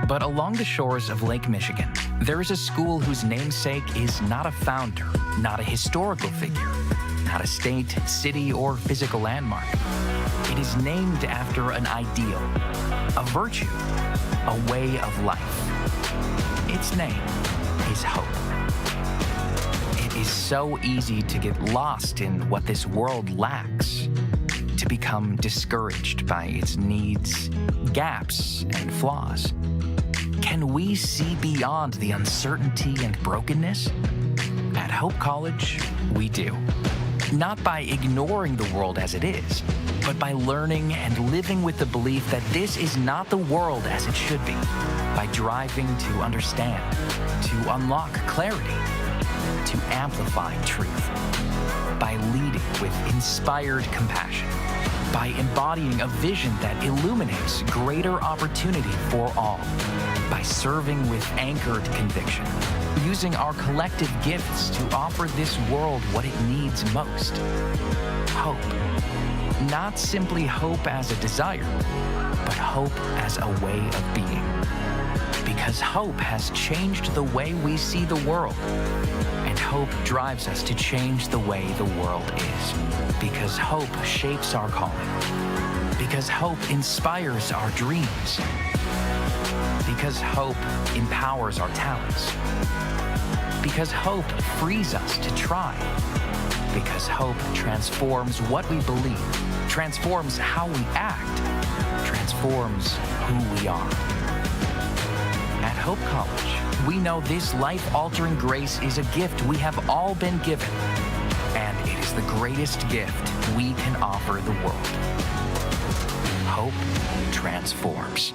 But along the shores of Lake Michigan, there is a school whose namesake is not a founder, not a historical figure, not a state, city, or physical landmark. It is named after an ideal, a virtue, a way of life. Its name is hope. It is so easy to get lost in what this world lacks, to become discouraged by its needs, gaps, and flaws. Can we see beyond the uncertainty and brokenness? At Hope College, we do. Not by ignoring the world as it is, but by learning and living with the belief that this is not the world as it should be, by driving to understand, to unlock clarity, to amplify truth, by leading with inspired compassion, by embodying a vision that illuminates greater opportunity for all, by serving with anchored conviction, using our collective gifts to offer this world what it needs most. Hope. Not simply hope as a desire, but hope as a way of being. Because hope has changed the way we see the world, and hope drives us to change the way the world is. Because hope shapes our calling. Because hope inspires our dreams. Because hope empowers our talents. Because hope frees us to try. Because hope transforms what we believe, transforms how we act, transforms who we are. At Hope College, we know this life-altering grace is a gift we have all been given, and it is the greatest gift we can offer the world. Hope transforms.